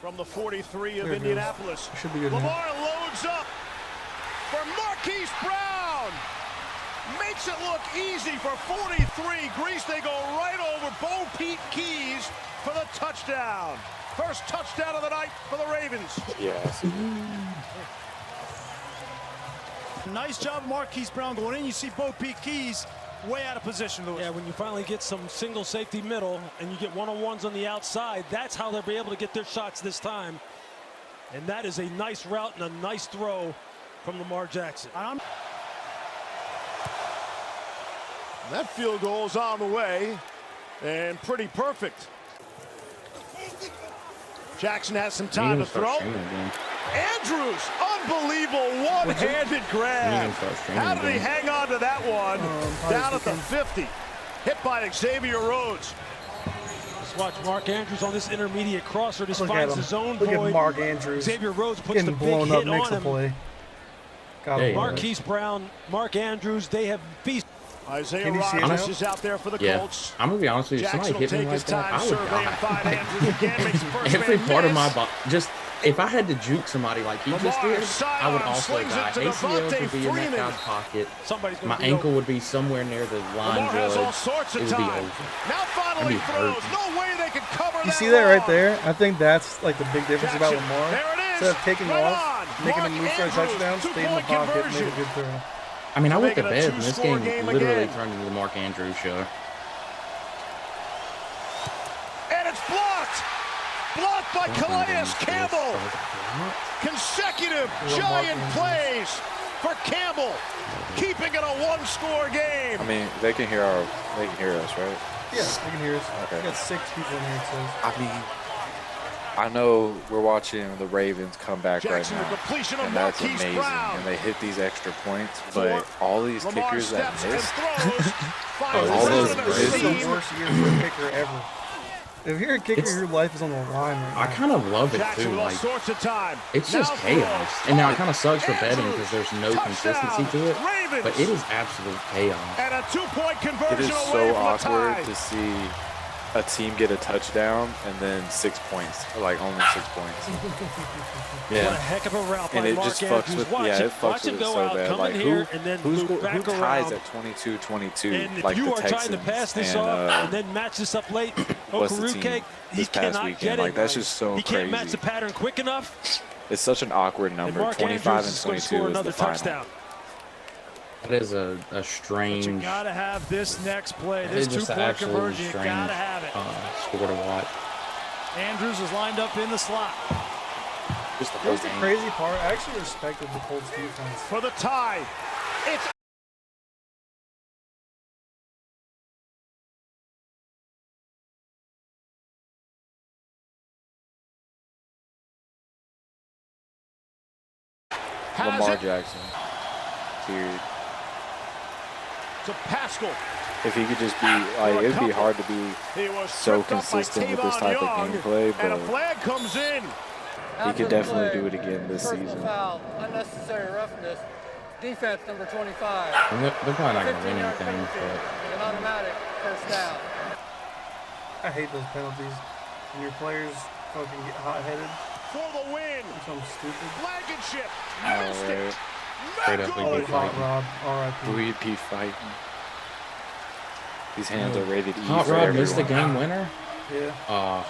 from the 43 of Indianapolis. Should be good. Lamar loads up for Marquise Brown. Makes it look easy for 43. Grease, they go right over Bo Pete Keys for the touchdown. First touchdown of the night for the Ravens. Yes. Nice job, Marquise Brown going in. You see Bo Pete Keys way out of position, Lewis. Yeah, when you finally get some single safety middle and you get one-on-ones on the outside, that's how they'll be able to get their shots this time. And that is a nice route and a nice throw from Lamar Jackson. That field goal is on the way and pretty perfect. Jackson has some time to throw. Andrews, unbelievable one-handed grab. How did he hang on to that one? Down at the 50. Hit by Xavier Rhodes. Let's watch Mark Andrews on this intermediate crosser. Just finds his own void. Look at Mark Andrews. Xavier Rhodes puts the big blown hit up on him. Play. Marquise Brown, Mark Andrews, they have feasted. Isaiah Rodgers is out there for the Colts. I'm gonna be honest with you. Jackson somebody hit me like that, I would die. Every part of my body, just if I had to juke somebody like he just did, I would also die. ACL would be in that guy's pocket. My ankle would be somewhere near the line judge. It would be over. Now finally throws. No way they can cover that. You see that right there? I think that's like the big difference about Lamar. Instead of taking off, making a move for a touchdown, stay in the pocket, make a good throw. I mean, I went to bed and this game literally turned into the Mark Andrews show. And it's blocked! Blocked by Calais Campbell! Consecutive giant plays for Campbell, keeping it a one-score game. I mean, they can hear us, right? Yeah, they can hear us. Okay. We got 6 people in here, so. I mean, I know we're watching the Ravens come back right now, and that's amazing, and they hit these extra points, but all these kickers that missed, all those this is the worst year for a kicker ever. If you're a kicker, your life is on the line right now. I kind of love it too. Like, it's just chaos, and now it kind of sucks for betting because there's no consistency to it, but it is absolute chaos. And a 2-point conversion. It is so awkward to see a team get a touchdown and then 6 points, or like only 6 points. Yeah, what a heck of a route by and it Mark just fucks Andrews. with, it fucks with it so bad. Like who ties at 22-22? Like you the are Texans trying to pass this off and then match this up late. Okaruke, he cannot get it. Like that's just so crazy. He can't match the crazy. pattern quick enough. It's such an awkward number. 25 and 22 is the final. That is a strange. But you gotta have this next play. This 2-point conversion, you gotta have it. Score to watch. Andrews is lined up in the slot. Here's the crazy part. I actually respected the Colts defense. For the tie. It's Lamar Jackson. Period. to Pascal. If he could just be like, it'd be hard to be so consistent with this type of gameplay, but a flag comes in. He could definitely do it again this season. Foul, unnecessary roughness. Defense number 25. They're probably not going to win anything, but An automatic first down. I hate those penalties. When your players fucking get hot-headed. For the win. Something stupid. Blankenship. Missed it. Straight up we Hot Rod. R.I.P. We'd be fighting. These hands are rated E Hot for Rod everyone. missed the game winner? Yeah.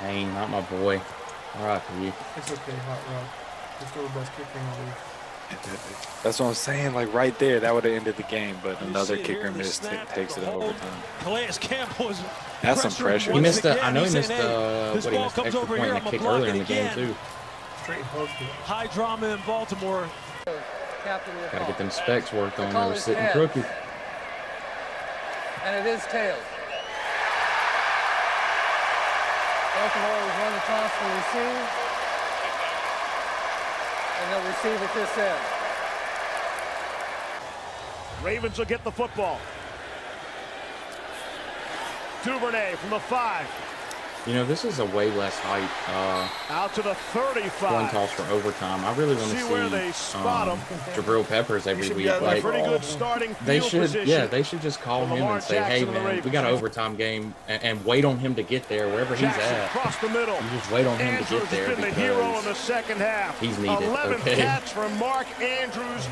Dang, not my boy. R.I.P. It's okay, Hot Rod. He's still the best kicker in the league. That's what I'm saying. Like right there, that would have ended the game, but another kicker missed takes it over time. Calais Campbell is That's some pressure. He missed the. I know he missed the. What he missed the extra point and the kick earlier in the game too. Straight hook. High drama in Baltimore. Gotta get them specs worked on. They were sitting crooked. And it is tails. Baltimore was run the toss for receive. And they'll receive at this end. Ravens will get the football. Duvernay from the 5. You know, this is a way less hype out to the 35. Coin toss for overtime. I really want to see where they spot him. Jabril Peppers every week. Like, pretty good starting they should, position. Yeah, they should just call him and say, "Hey, man, we got an overtime game," and wait on him to get there wherever he's at. Across the middle. You just wait on him to get there because the hero in the second half. He's needed. 11 okay. catch from Mark Andrews.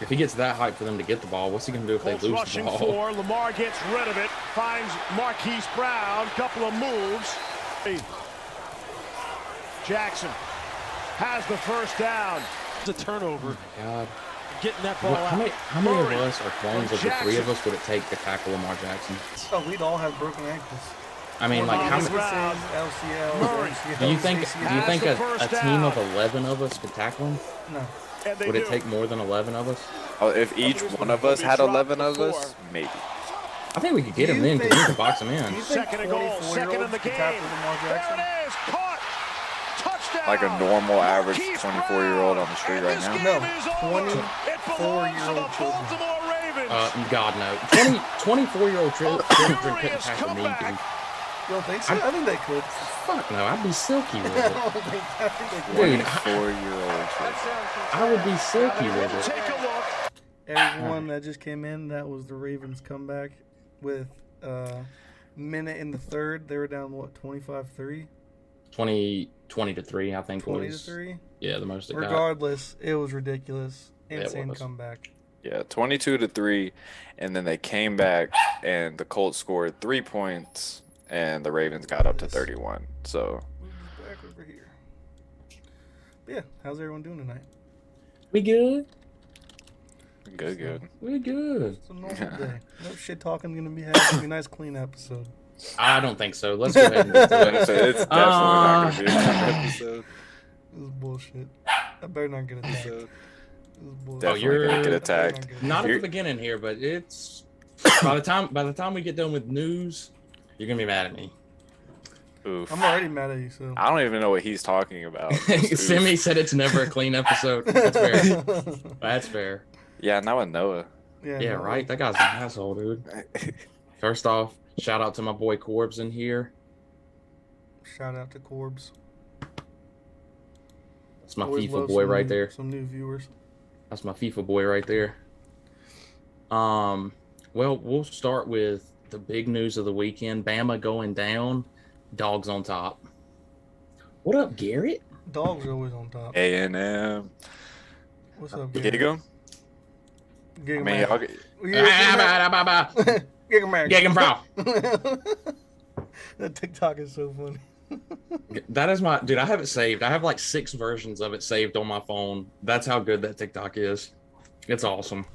If he gets that hype for them to get the ball, what's he going to do if they lose the ball? For Lamar gets rid of it, finds Marquise Brown, couple of moves. Jackson has the first down. It's a turnover. Oh my God. Getting that ball out. How many of us are clones of the three of us would it take to tackle Lamar Jackson? Oh, we'd all have broken ankles. I mean, like, how many? LCL, Do you think a team of 11 of us could tackle him? No. Would it take more than 11 of us? Oh, if each one of us had 11 of us, maybe. I think we could get him in because we could box him in. Second and goal, second in the game. There it is, caught, touchdown. Like a normal average 24-year-old on the street right now? No, 24-year-old children. God, no. 24-year-old children couldn't tackle me, dude. You don't think so? I think they could. Fuck no, I'd be silky with it. I think they could. Dude, 4-year-old children. I would be silky with it. Take a look. Everyone that just came in, that was the Ravens comeback with minute in the third. They were down, what, 25-3? 20-3, I think 20 was. to 3? Yeah, the most it Regardless, it was ridiculous. Insane was. comeback. Yeah, 22-3, and then they came back, and the Colts scored 3 points, and the Ravens got up to 31. So. Back over here. But yeah, how's everyone doing tonight? We good? Good. We good. It's a normal day. No shit talking gonna be having a nice clean episode. I don't think so. Let's go ahead and get to it. It's definitely not going to be a good episode. This is bullshit. I better not get attacked. This is bullshit. Definitely going to get attacked. Not at the beginning here, but it's by the time we get done with news, you're gonna be mad at me. Oof. I'm already mad at you, so. I don't even know what he's talking about. Simi said it's never a clean episode. That's fair. That's fair. Yeah, not with Noah. Yeah, right. That guy's an asshole, dude. First off, shout out to my boy Corbs in here. Shout out to Corbs. That's my FIFA boy right there. Some new viewers. That's my FIFA boy right there. Well, we'll start with the big news of the weekend. Bama going down. Dogs on top. What up, Garrett? Dogs are always on top. A&M. What's up, Garrett? Gig 'em? Gig 'em. Gig 'em, bro. That TikTok is so funny. That is my dude. I have it saved. I have like 6 versions of it saved on my phone. That's how good that TikTok is. It's awesome.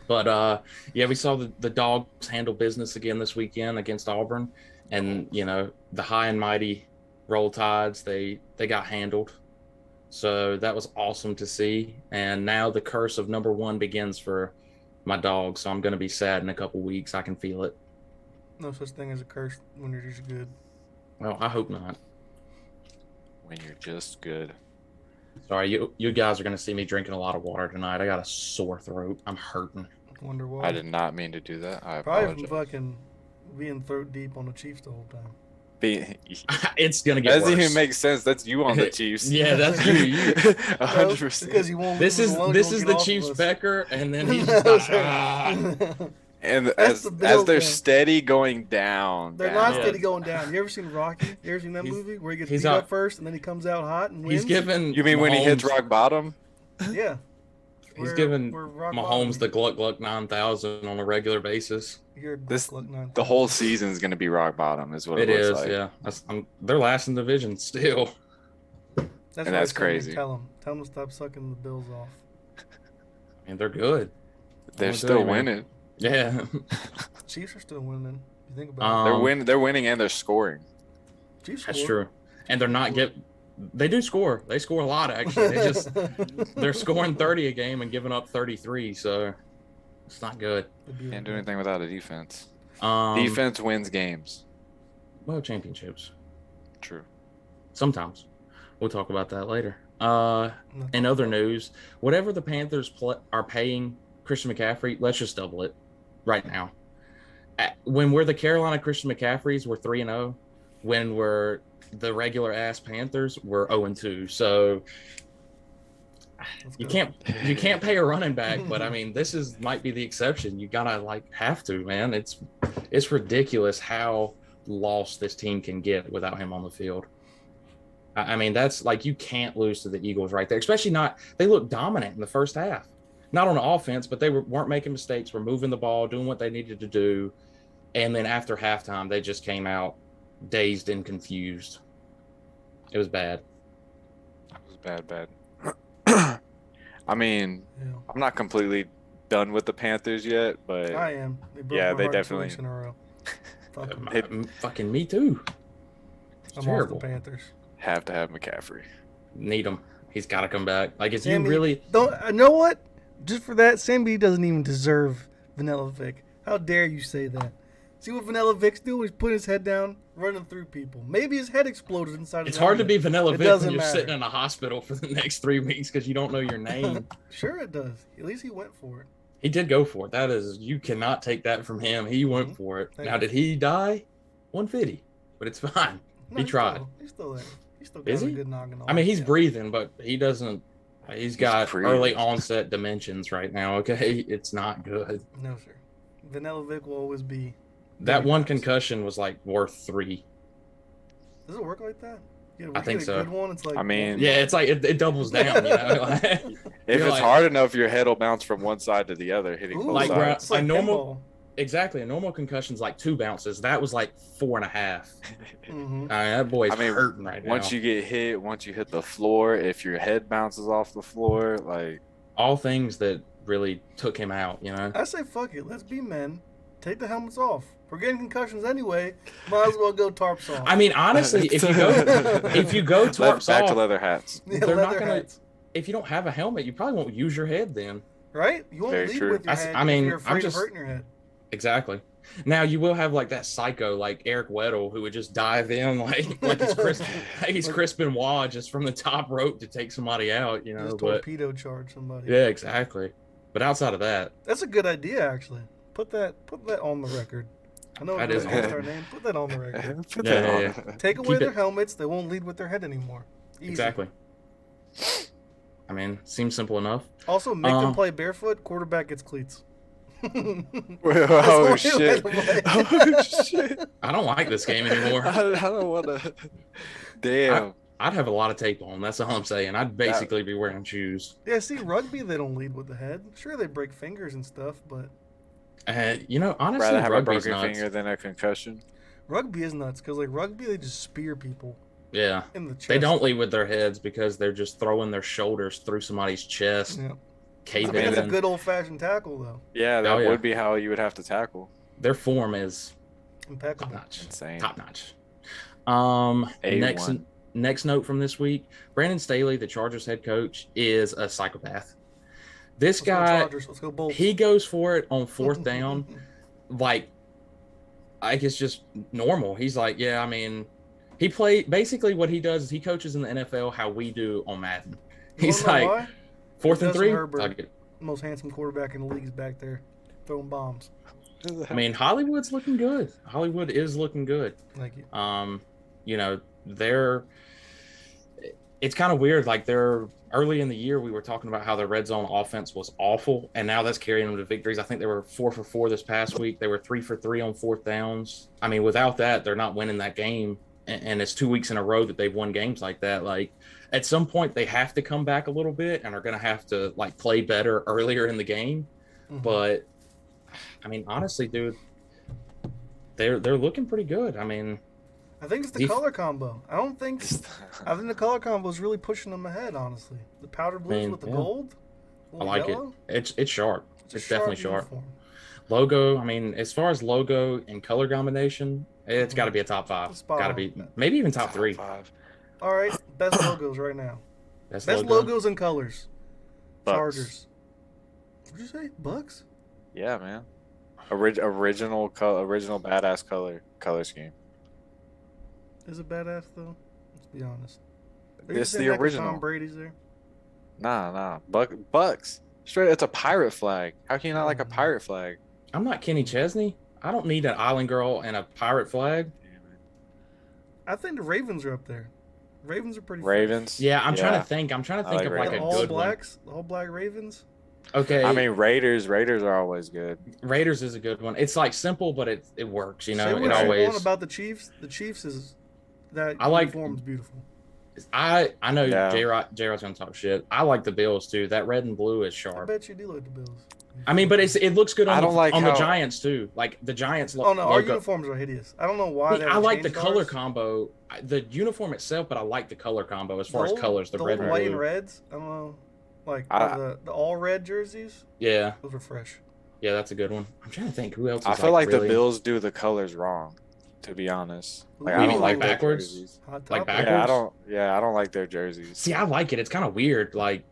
But yeah, we saw the Dogs handle business again this weekend against Auburn, and you know the high and mighty Roll Tides. They got handled. So that was awesome to see. And now the curse of number 1 begins for my Dogs. So I'm going to be sad in a couple weeks. I can feel it. No such thing as a curse when you're just good. Well, I hope not. When you're just good. Sorry, you guys are going to see me drinking a lot of water tonight. I got a sore throat. I'm hurting. Wonder why. I did not mean to do that. I Probably apologize. from fucking being throat deep on the Chiefs the whole time. It's gonna get That doesn't worse. even make sense. That's you on the Chiefs. Yeah, that's you. 100%. Because you won't. This is the Chiefs Becker, and then he's just And as they're steady going down. They're not steady going down. You ever seen Rocky? You ever seen that movie where he gets beat up first and then he comes out hot and wins? He's giving. You mean when he hits rock bottom? Yeah. He's giving Mahomes the Gluck Gluck 9000 on a regular basis. The whole season is going to be rock bottom, is what it looks like. Yeah. They're last in the division still. That's crazy. Tell them to stop sucking the Bills off. I mean, they're good. They're still winning. Yeah. Chiefs are still winning. You think about it. They're winning and they're scoring. Chiefs That's true. And they're not they do score. They score a lot, actually. They're scoring 30 a game and giving up 33, so it's not good. Can't do anything without a defense. Defense wins games. Well, championships. True. Sometimes. We'll talk about that later. In other news, whatever the Panthers are paying Christian McCaffrey, let's just double it right now. When we're the Carolina Christian McCaffreys, we're 3-0. when the regular ass Panthers were 0-2. So you can't pay a running back, but I mean, might be the exception. You gotta have to, man. It's ridiculous how lost this team can get without him on the field. I mean, that's you can't lose to the Eagles right there, especially they looked dominant in the first half. Not on the offense, but they weren't making mistakes, were moving the ball, doing what they needed to do. And then after halftime, they just came out dazed and confused. It was bad. It was bad. I mean, I'm not completely done with the Panthers yet, but I am. They definitely. In a row. Fucking me too. I'm terrible. Off the Panthers. Have to have McCaffrey. Need him. He's got to come back. If Sammy, you really don't know what? Just for that, Sammy doesn't even deserve Vanilla Vic. How dare you say that? See what Vanilla Vic's doing? He's putting his head down, running through people. Maybe his head exploded inside his It's hard helmet. to be Vanilla Vic when you're sitting in a hospital for the next 3 weeks because you don't know your name. Sure it does. At least he went for it. He did go for it. You cannot take that from him. He went for it. Now, did he die? 150. But it's fine. He tried. He's still there. He's still got a good noggin on. I mean, he's breathing, but he doesn't. He's got early onset dementions right now, okay? It's not good. No, sir. Vanilla Vic will always be. That one concussion was worth 3. Does it work like that? I think so. Good one, it's I mean, yeah, it's it doubles down. If it's hard enough, your head will bounce from one side to the other, hitting both sides. A normal concussion's 2 bounces. That was 4.5. Mm-hmm. I mean, that boy's hurting right now. Once you get hit, once you hit the floor, if your head bounces off the floor, all things that really took him out. I say fuck it. Let's be men. Take the helmets off. We're getting concussions anyway. Might as well go tarps off. I mean, honestly, if you go tarps back off, to leather hats. Yeah, they're not gonna. If you don't have a helmet, you probably won't use your head then. Right? You won't lead with your head. If you're afraid of hurting your head. Exactly. Now you will have that psycho Eric Weddle who would just dive in he's Chris Benoit just from the top rope to take somebody out. Just torpedo charge somebody. Yeah, exactly. But outside of that, that's a good idea actually. Put that on the record. I know it's our name. Put that on the record. Yeah. Take away their helmets. They won't lead with their head anymore. Easy. Exactly. I mean, seems simple enough. Also, make them play barefoot. Quarterback gets cleats. Oh shit! Oh shit! I don't like this game anymore. I don't want to. Damn. I'd have a lot of tape on. That's all I'm saying. I'd basically be wearing shoes. Yeah. See, rugby they don't lead with the head. Sure, they break fingers and stuff, but. Honestly, rather have a broken nuts. finger than a concussion. Rugby is nuts because rugby they just spear people. Yeah. In the chest. They don't lead with their heads because they're just throwing their shoulders through somebody's chest. Yeah. It's a good old-fashioned tackle, though. Yeah, that would be how you would have to tackle. Their form is impeccable. Top-notch. Insane. Top-notch. Next note from this week, Brandon Staley, the Chargers head coach, is a psychopath. This guy, Let's go Bolts. He goes for it on 4th down, it's just normal. He's basically what he does is he coaches in the NFL how we do on Madden. He's 4th and 3. Herbert, most handsome quarterback in the league, is back there throwing bombs. I mean, Hollywood's looking good. Hollywood is looking good. Thank you. It's kind of weird. They're early in the year, we were talking about how the red zone offense was awful, and now that's carrying them to victories. I think they were 4 for 4 this past week. They were 3 for 3 on 4th downs. I mean, without that, they're not winning that game. And it's 2 weeks in a row that they've won games like that. At some point, they have to come back a little bit and are going to have to play better earlier in the game. Mm-hmm. But I mean, honestly, dude, they're looking pretty good. I mean, I think it's the color combo. I think the color combo is really pushing them ahead. Honestly, the powder blues with the gold. I like yellow. It's sharp. It's definitely sharp. Uniform. Logo. I mean, as far as logo and color combination, it's got to be a top 5. Got to be maybe even top 3. 5. All right, best logos right now. Best logos and colors. Bucks. Chargers. What'd you say? Bucks? Yeah, man. Original badass color scheme. Is it badass though? Let's be honest. It's the original. Tom Brady's there. Nah. Bucks. Straight. It's a pirate flag. How can you not like a pirate flag? I'm not Kenny Chesney. I don't need an island girl and a pirate flag. I think the Ravens are up there. Ravens are pretty. Ravens. Yeah, I'm trying to think. I'm trying to think like of like Ravens. a good one. The all black Ravens. Okay. I mean, Raiders are always good. Raiders is a good one. It's like simple, but it works. You know, Say what it always. you want about the Chiefs. The Chiefs is that uniform's beautiful. I know Yeah. J-Rod's gonna talk shit. I like the Bills too. That red and blue is I sharp. bet you do like the Bills. I mean, but it looks good on, the how- Giants too. Like the Giants. Oh no, our uniforms are hideous. I don't know why. I like the color combo, the uniform itself, but I like the color combo as far as colors. The red and white blue. and reds. I don't know, like the all red jerseys. Yeah, those are fresh. Yeah, that's a good one. I'm trying to think who else. I feel like the Bills do the colors wrong. To be honest, like I don't like backwards. Like backwards. I don't like their jerseys. See, I like it. It's kind of weird. Like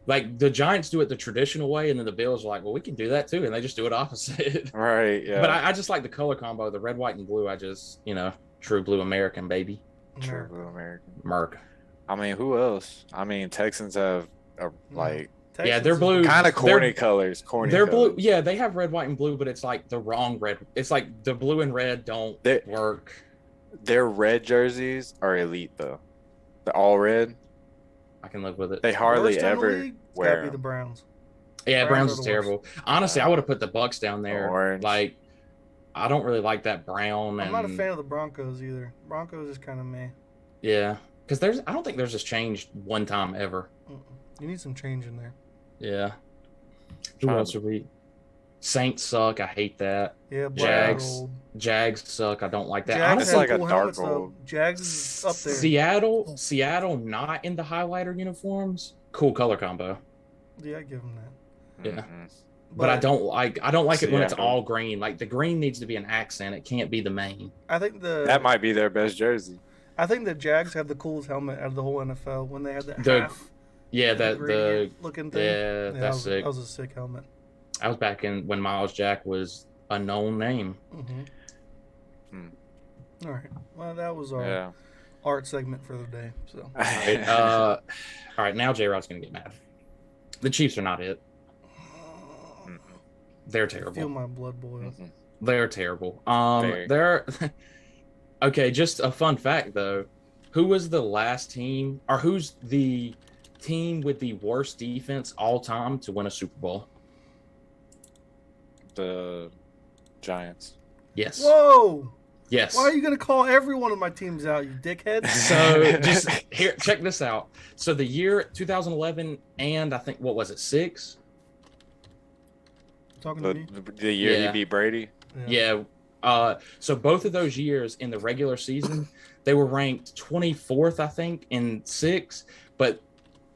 the Giants do it the traditional way, and then the Bills are like, well, we can do that too, and they just do it opposite. Right. Yeah. But I just like the color combo, the red, white, and blue. I just, true blue American, baby. True blue American. Merc. I mean, who else? I mean, Texans have like. Yeah, they're blue. Kind of corny colors. They're blue. Yeah, they have red, white, and blue, but it's like the wrong red. It's like the blue and red don't work. Their red jerseys are elite though. The all red. I can live with it. They hardly ever wear. Gotta be the Browns. Yeah, Browns is terrible. Honestly, I would have put the Bucks down there. Orange. Like, I don't really like that brown. I'm not a fan of the Broncos either. Broncos is kind of meh. Yeah, because I don't think there's just changed one time ever. You need some change in there. Yeah. Who else are we? Saints suck. I hate that. Yeah, Jags suck. I don't like that. Jags Honestly, like a dark gold. Jags is up there. Seattle not in the highlighter uniforms. Cool color combo. Yeah, I give them that. Yeah. But I don't like it when it's all green. Like the green needs to be an accent. It can't be the main. I think that might be their best jersey. I think the Jags have the coolest helmet out of the whole NFL when they had that half. Yeah, the looking thing. Yeah, that's sick. That was a sick helmet. I was back when Miles Jack was a known name. Mm-hmm. All right. Well, that was our art segment for the day. So. All right. Now J-Rod's gonna get mad. The Chiefs are not it. They're terrible. I feel my blood boil. They're terrible. They're okay. Just a fun fact though. Who was the last team, or who's the team with the worst defense all time to win a Super Bowl? The Giants. Yes. Whoa. Yes. Why are you gonna call every one of my teams out, you dickhead? So just here, check this out. So the year 2011 and I think what was it 6? Talking to me? The year he beat Brady. Yeah. So both of those years in the regular season, they were ranked 24th, I think, in 6. But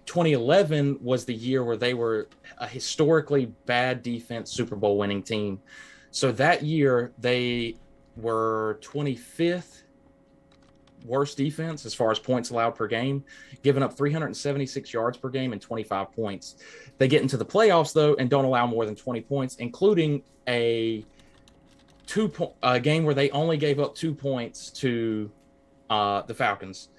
2011 was the year where they were a historically bad defense Super Bowl winning team. So that year they were 25th worst defense as far as points allowed per game, giving up 376 yards per game and 25 points. They get into the playoffs though and don't allow more than 20 points, including a game where they only gave up 2 points to the Falcons.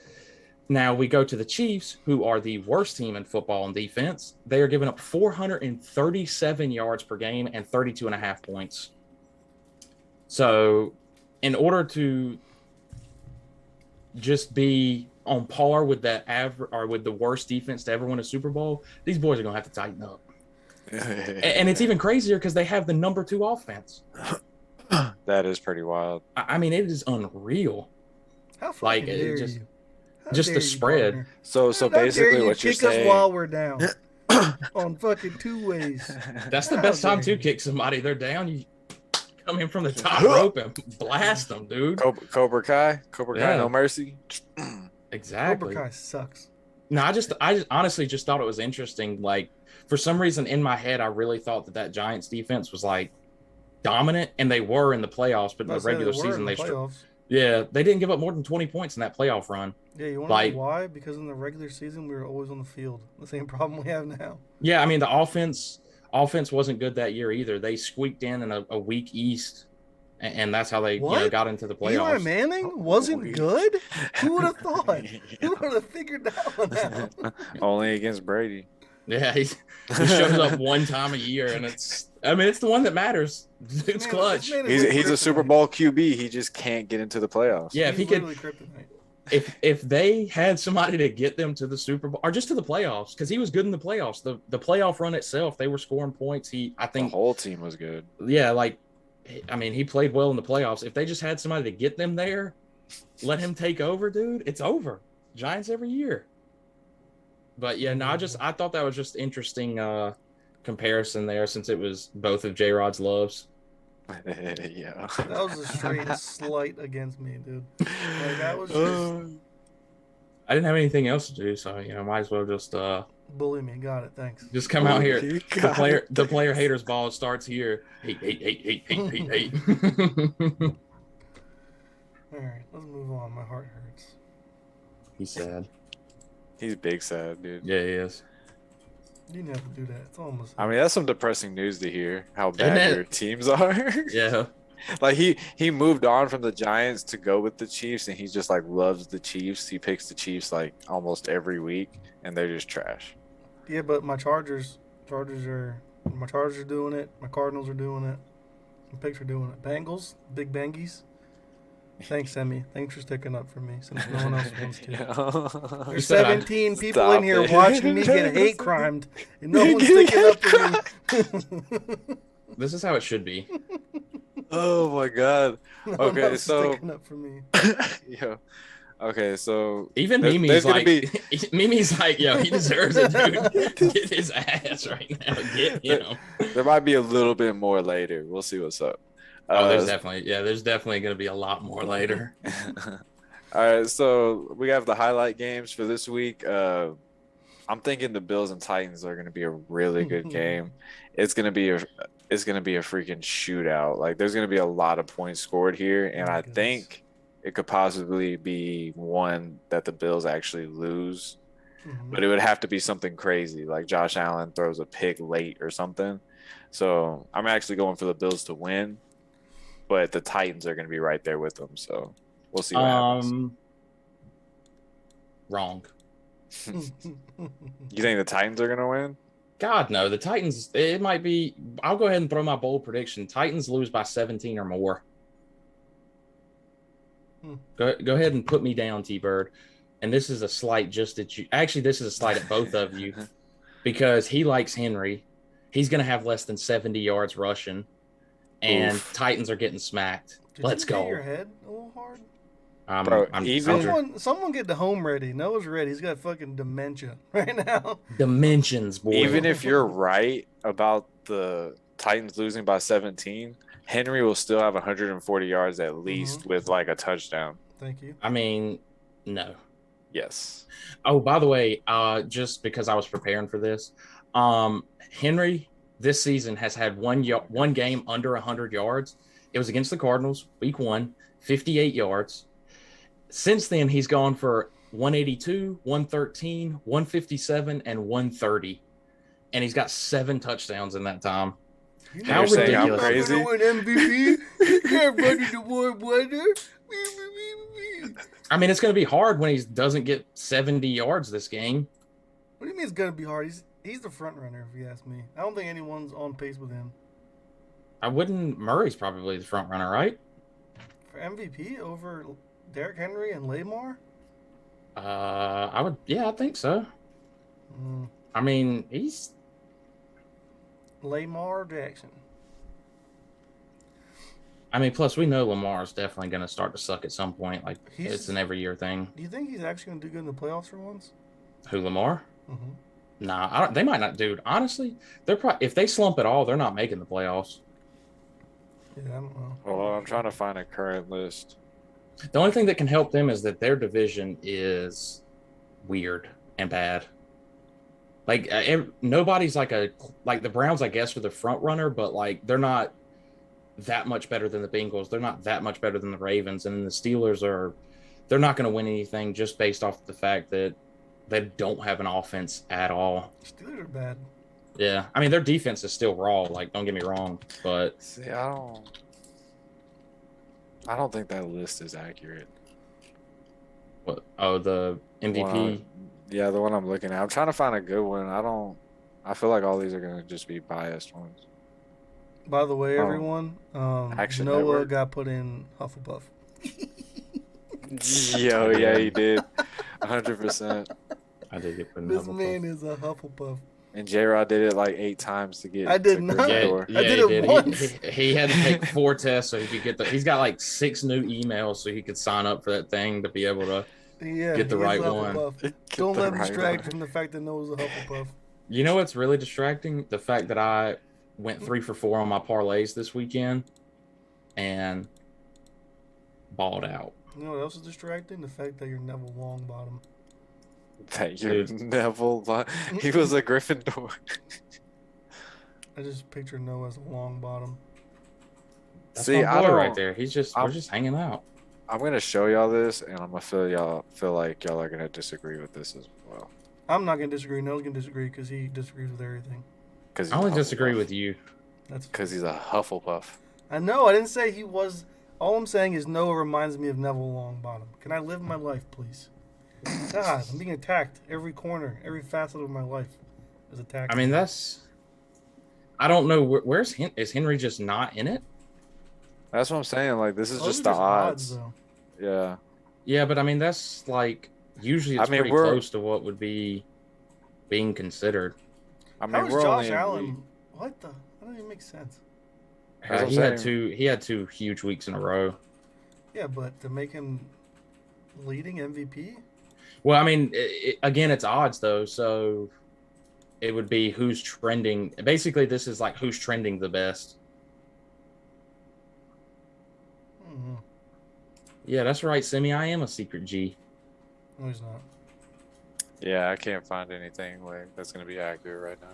Now we go to the Chiefs, who are the worst team in football and defense. They are giving up 437 yards per game and 32.5 points. So in order to just be on par with that average or with the worst defense to ever win a Super Bowl, these boys are going to have to tighten up. And it's even crazier because they have the number 2 offense. That is pretty wild. I mean, it is unreal. How fucking dare you? Just the spread. Partner? So basically what you're saying. Kick us while we're down on fucking 2 ways. That's the best time to kick somebody. They're down. You come in from the top rope and blast them, dude. Cobra Kai, no mercy. Exactly. Cobra Kai sucks. No, I just honestly just thought it was interesting. Like for some reason in my head, I really thought that Giants defense was like dominant, and they were in the playoffs, but in the regular season they didn't give up more than 20 points in that playoff run. Yeah, you want to know why? Because in the regular season we were always on the field. The same problem we have now. Yeah, I mean the offense wasn't good that year either. They squeaked in a weak East, and that's how they got into the playoffs. Eli Manning wasn't good? Who would have thought? Who would have figured that one out? Only against Brady. Yeah, he shows up one time a year, and it's the one that matters. It's clutch. He's a Super Bowl QB. He just can't get into the playoffs. Yeah, if he could, if they had somebody to get them to the Super Bowl or just to the playoffs, because he was good in the playoffs. The playoff run itself, they were scoring points. I think the whole team was good. Yeah, he played well in the playoffs. If they just had somebody to get them there, let him take over, dude. It's over. Giants every year. But yeah, no, I thought that was just interesting comparison there, since it was both of J-Rod's loves. Yeah, that was a straight slight against me, dude. Like, that was just... I didn't have anything else to do, so might as well just bully me. Got it. Thanks. Just come out here. The player haters ball starts here. Hate. All right, let's move on. My heart hurts. He's sad. He's big sad, dude. Yeah, he is. You didn't have to do that. It's almost. I mean, that's some depressing news to hear. How bad your teams are. Yeah. Like he moved on from the Giants to go with the Chiefs, and he just like loves the Chiefs. He picks the Chiefs like almost every week, and they're just trash. Yeah, but my Chargers are doing it. My Cardinals are doing it. My picks are doing it. Bengals, big Bengies. Thanks, Emmy. Thanks for sticking up for me since no one else wants to. There's 17 people in here watching me get hate crimed, and no one's sticking up for me. This is how it should be. Oh my God. Okay, so sticking up for me. Yeah. Okay, so even Mimi's Mimi's like, yo, he deserves it, dude. Get his ass right now. Get him. There might be a little bit more later. We'll see what's up. There's definitely going to be a lot more later. All right, so we have the highlight games for this week. I'm thinking the Bills and Titans are going to be a really good game. It's going to be a freaking shootout. Like, there's going to be a lot of points scored here, and I think it could possibly be one that the Bills actually lose. But it would have to be something crazy, like Josh Allen throws a pick late or something. So I'm actually going for the Bills to win, but the Titans are going to be right there with them. So we'll see what happens. Wrong. You think the Titans are going to win? God, no. The Titans, it might be. I'll go ahead and throw my bold prediction. Titans lose by 17 or more. Go ahead and put me down, T-Bird. And this is a slight just at you. Actually, this is a slight at both of you because he likes Henry. He's going to have less than 70 yards rushing, and Titans are getting smacked. Let's go. Hit your head a little hard? Bro, someone get the home ready. Noah's ready. He's got fucking dementia right now. Dimensions, boy. Even if you're right about the Titans losing by 17, Henry will still have 140 yards at least with like a touchdown. Thank you. I mean, no. Yes. Oh, by the way, just because I was preparing for this, Henry this season has had one game under 100 yards. It was against the Cardinals, week 1, 58 yards. Since then, he's gone for 182, 113, 157, and 130. And he's got 7 touchdowns in that time. How ridiculous. I'm crazy. You MVP? You can't run into warm weather. I mean, it's going to be hard when he doesn't get 70 yards this game. What do you mean it's going to be hard? He's the front runner, if you ask me. I don't think anyone's on pace with him. Murray's probably the front runner, right? For MVP over Derrick Henry and Lamar? I think so. I mean, he's Lamar Jackson. I mean, plus we know Lamar's definitely going to start to suck at some point. Like, it's an every year thing. Do you think he's actually going to do good in the playoffs for once? Who, Lamar? Nah, they might not, dude. Honestly, if they slump at all, they're not making the playoffs. Yeah, I don't know. Well, I'm trying to find a current list. The only thing that can help them is that their division is weird and bad. Like, nobody's like the Browns, I guess, are the front runner, but like they're not that much better than the Bengals. They're not that much better than the Ravens, and the Steelers they're not going to win anything just based off the fact that they don't have an offense at all. Steelers are bad. Yeah, I mean their defense is still raw. Like, don't get me wrong, but see, I don't think that list is accurate. What? Oh, the MVP. The one I'm looking at. I'm trying to find a good one. I feel like all these are gonna just be biased ones. By the way, everyone, Action Noah Network. got put in Hufflepuff. Yo, yeah, he did. 100%. I did get put in This Hufflepuff. man is a Hufflepuff. And J-Rod did it like 8 times to get I did to not. Gryffindor. Yeah, I did he it did. once. He had to take 4 tests so he could get the. He's got like 6 new emails so he could sign up for that thing to be able to get the right one. Don't let him distract from the fact that Noah's a Hufflepuff. You know what's really distracting? The fact that I went 3 for 4 on my parlays this weekend and balled out. You know what else is distracting? The fact that you're Neville Longbottom. That you're Neville. He was a Gryffindor. I just picture Noah as a Longbottom. That's See, my boy right there. We're just hanging out. I'm gonna show y'all this, and I'm gonna feel like y'all are gonna disagree with this as well. I'm not gonna disagree. Noah's gonna disagree because he disagrees with everything. I only disagree with you. That's because he's a Hufflepuff. I know. I didn't say he was. All I'm saying is Noah reminds me of Neville Longbottom. Can I live my life, please? God, I'm being attacked every corner, every facet of my life is attacked. I mean, I don't know where's is Henry just not in it? That's what I'm saying. Like, this is just the odds. Yeah. Yeah, but I mean, that's like usually it's pretty close to what would be being considered. I mean, we're Josh Allen. What the? That doesn't even make sense. He had 2 huge weeks in a row. Yeah, but to make him leading MVP. Well, I mean, again, it's odds though, so it would be who's trending. Basically, this is like who's trending the best. Mm-hmm. Yeah, that's right, Simi. I am a secret G. No, he's not. Yeah, I can't find anything like that's gonna be accurate right now.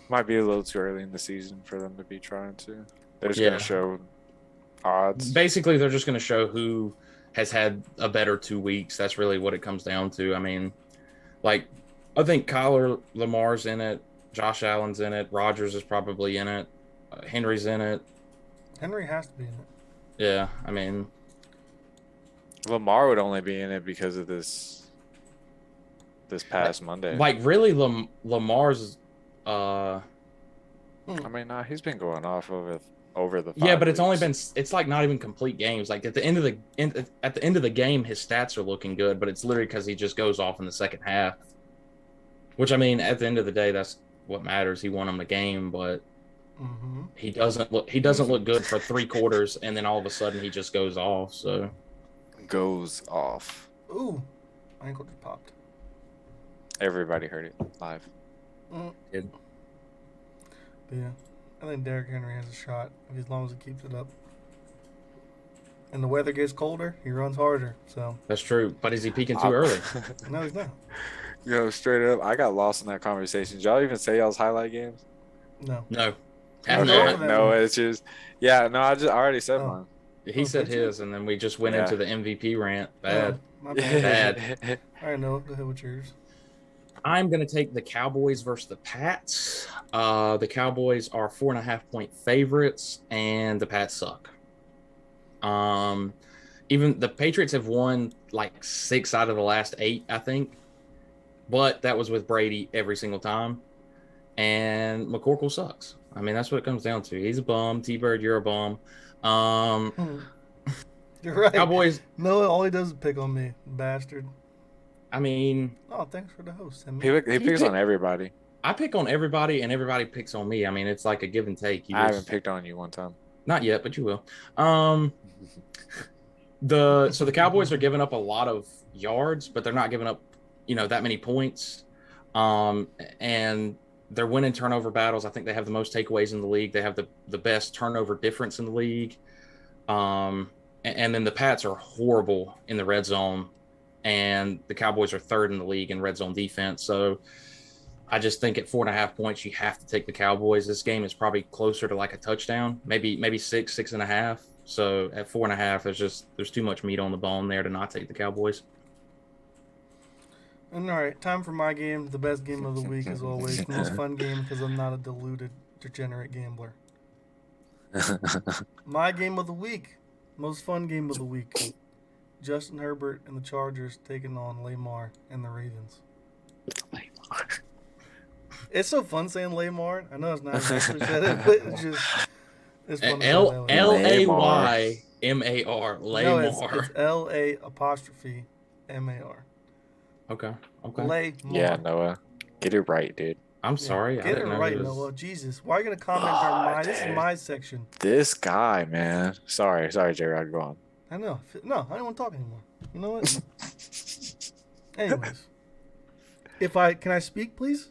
Might be a little too early in the season for them to be trying to. They're just gonna show odds. Basically, they're just gonna show who has had a better 2 weeks. That's really what it comes down to. I mean, like, I think Kyler Lamar's in it. Josh Allen's in it. Rodgers is probably in it. Henry's in it. Henry has to be in it. Yeah, I mean, Lamar would only be in it because of this past Monday. Like, really, Lamar's. I mean, he's been going off over the 5 yeah, but it's weeks. only been it's like not even complete games. Like at the end of the game, his stats are looking good, but it's literally because he just goes off in the second half. Which, I mean, at the end of the day, that's what matters. He won him the game, but he doesn't look good for 3 quarters, and then all of a sudden he just goes off. So goes off. Ooh, my ankle just popped. Everybody heard it live. Did. But yeah, I think Derrick Henry has a shot as long as he keeps it up. And the weather gets colder, he runs harder. So that's true. But is he peaking too early? No, he's not. Straight up, I got lost in that conversation. Did y'all even say y'all's highlight games? No. No. No, it's just I already said mine. He said his, and then we just went into the MVP rant. Bad. My bad. Bad. All right, Noah, go ahead with yours. I'm going to take the Cowboys versus the Pats. The Cowboys are 4.5-point favorites, and the Pats suck. Even the Patriots have won like 6 out of the last 8, I think. But that was with Brady every single time. And McCorkle sucks. I mean, that's what it comes down to. He's a bum. T-Bird, you're a bum. You're right. Cowboys. No, all he does is pick on me, bastard. I mean. Oh, thanks for the host. He picks on everybody. I pick on everybody, and everybody picks on me. I mean, it's like a give and take. I haven't picked on you one time. Not yet, but you will. So the Cowboys are giving up a lot of yards, but they're not giving up, that many points. And they're winning turnover battles. I think they have the most takeaways in the league. They have the best turnover difference in the league. And then the Pats are horrible in the red zone, and the Cowboys are 3rd in the league in red zone defense. So I just think at 4.5 points, you have to take the Cowboys. This game is probably closer to like a touchdown, maybe 6.5. So at 4.5, there's too much meat on the bone there to not take the Cowboys. And all right, time for my game, the best game of the week as always. The most fun game because I'm not a deluded, degenerate gambler. My game of the week, most fun game of the week. Justin Herbert and the Chargers taking on Lamar and the Ravens. It's so fun saying Lamar. I know it's not actually said it, but it's fun. Laymar. No, it's LA''MAR. Okay. Lamar. Yeah, Noah. Get it right, dude. I'm sorry. Get it right, Noah. Jesus. Why are you going to comment on mine? This is my section. This guy, man. Sorry, J-Rod. Go on. I know. No, I don't want to talk anymore. You know what? Anyways. Can I speak, please?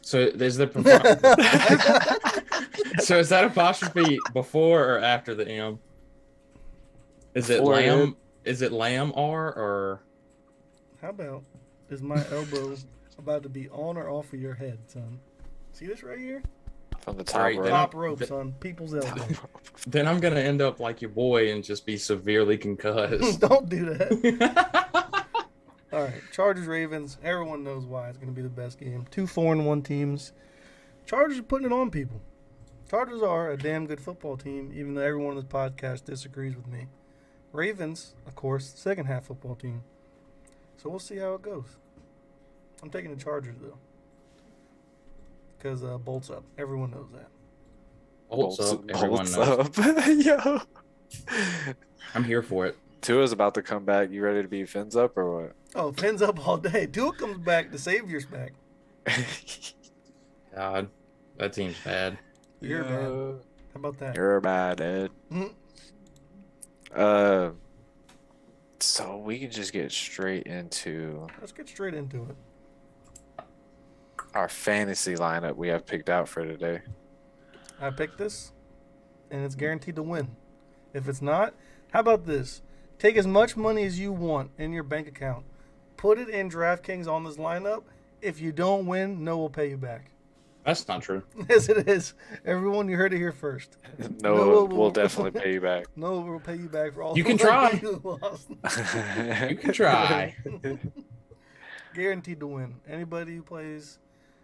So is the so is that apostrophe before or after the M? Is it lamb? Is it lamb or? How about is my elbow about to be on or off of your head, son? See this right here? From the top rope. Top rope, son. People's elbow. Then I'm gonna end up like your boy and just be severely concussed. Don't do that. All right, Chargers, Ravens. Everyone knows why it's going to be the best game. 2 4-1 teams. Chargers are putting it on people. Chargers are a damn good football team, even though everyone on this podcast disagrees with me. Ravens, of course, second half football team. So we'll see how it goes. I'm taking the Chargers though, because bolts up. Everyone knows that. Bolts up. Everyone knows. Yo. I'm here for it. Tua's about to come back. You ready to be fins up or what? Oh, fins up all day. Tua comes back. The Savior's back. God, that team's bad. You're bad. How about that? You're bad, Ed. Mm-hmm. So we can just get straight into. Let's get straight into it. Our fantasy lineup we have picked out for today. I picked this, and it's guaranteed to win. If it's not, how about this? Take as much money as you want in your bank account. Put it in DraftKings on this lineup. If you don't win, Noah will pay you back. That's not true. Yes, it is. Everyone, you heard it here first. Noah will definitely pay you back. Noah will pay you back for all you can try. You lost. You can try. Guaranteed to win. Anybody who plays.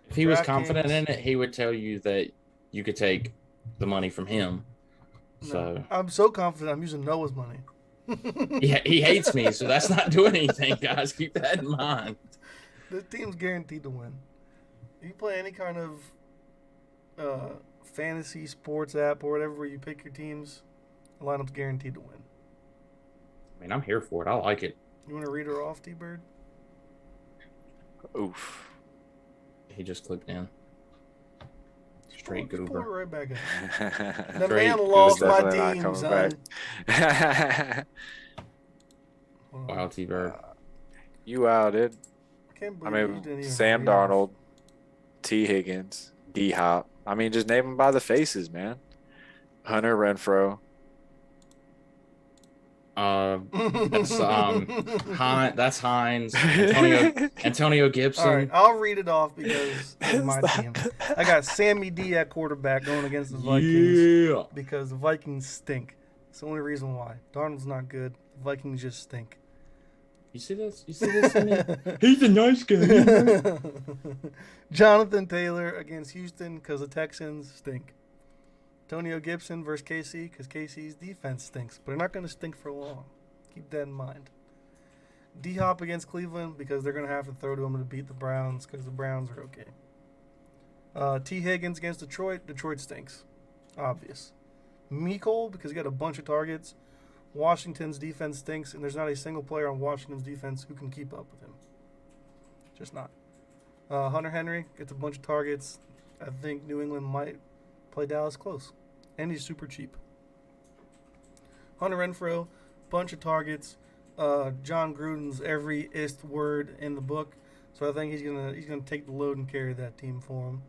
If he was confident in it, he would tell you that you could take the money from him. So no, I'm so confident I'm using Noah's money. He hates me, so that's not doing anything, guys. Keep that in mind. This team's guaranteed to win. If you play any kind of fantasy sports app or whatever where you pick your teams, the lineup's guaranteed to win. I mean, I'm here for it. I like it. You want to read her off, T-Bird? Oof. He just clicked in. Straight goober. Pull it right back in. The man lost my team, son. Wow, T-Bird. You outed. I mean, Sam Darnold, T. Higgins, D-Hop. I mean, just name them by the faces, man. Hunter Renfrow. That's Hines. Antonio Gibson. All right, I'll read it off because it's my team. I got Sammy D at quarterback going against the Vikings because the Vikings stink. It's the only reason why. Darnold's not good. The Vikings just stink. You see this? He's a nice guy. Jonathan Taylor against Houston because the Texans stink. Antonio Gibson versus KC because KC's defense stinks, but they're not going to stink for long. Keep that in mind. D-Hop against Cleveland because they're going to have to throw to him to beat the Browns because the Browns are okay. T. Higgins against Detroit. Detroit stinks. Obvious. Mecole because he got a bunch of targets. Washington's defense stinks, and there's not a single player on Washington's defense who can keep up with him. Just not. Hunter Henry gets a bunch of targets. I think New England might play Dallas close. And he's super cheap. Hunter Renfrow, bunch of targets. John Gruden's every ist word in the book. So I think he's gonna take the load and carry that team for him.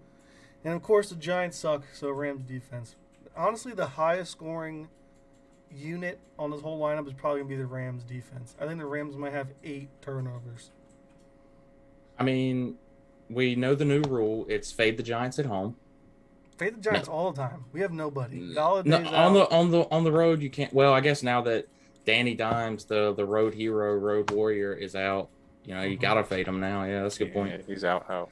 And of course the Giants suck, so Rams defense. Honestly, the highest scoring unit on this whole lineup is probably gonna be the Rams defense. I think the Rams might have 8 turnovers. I mean, we know the new rule. It's fade the Giants at home. Fade the Giants all the time. We have nobody. On the road you can't. Well, I guess now that Danny Dimes, the road hero, road warrior, is out, you gotta fade him now. Yeah, that's a good point. He's out.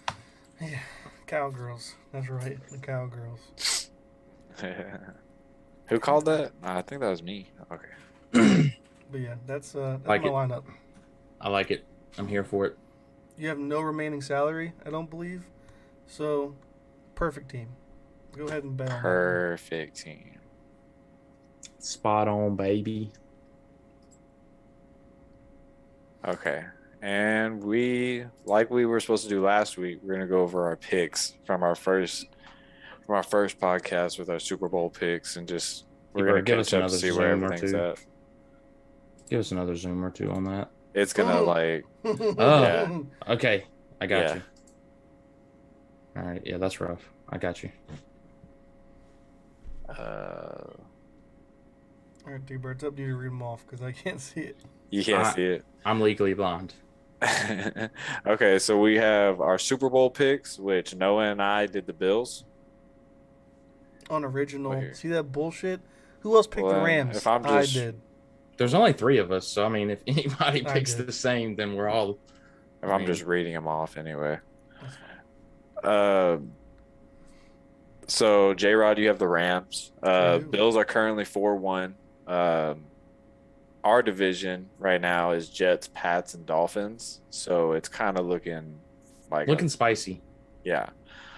Yeah, cowgirls. That's right, the cowgirls. Who called that? I think that was me. Okay. But yeah, that's my lineup. I like it. I'm here for it. You have no remaining salary, I don't believe. So, perfect team. Go ahead and bet on that. Perfect team. Spot on, baby. Okay. And like we were supposed to do last week, we're gonna go over our picks from our first podcast with our Super Bowl picks, and just we're gonna catch up to see where everything's at. Give us another Zoom or two on that. It's gonna yeah. Okay, I got you. All right, yeah, that's rough. I got you. All right, D-Bird, it's up to you to read them off because I can't see it. You can't see it. I'm legally blind. Okay, so we have our Super Bowl picks, which Noah and I did the Bills. Unoriginal. See that bullshit? Who else picked the Rams? I did. There's only 3 of us, so I mean, if anybody picks the same, then we're all. I'm just reading them off anyway. So J-Rod, you have the Rams. Bills are currently 4-1. Our division right now is Jets, Pats, and Dolphins. So it's kind of looking spicy. Yeah.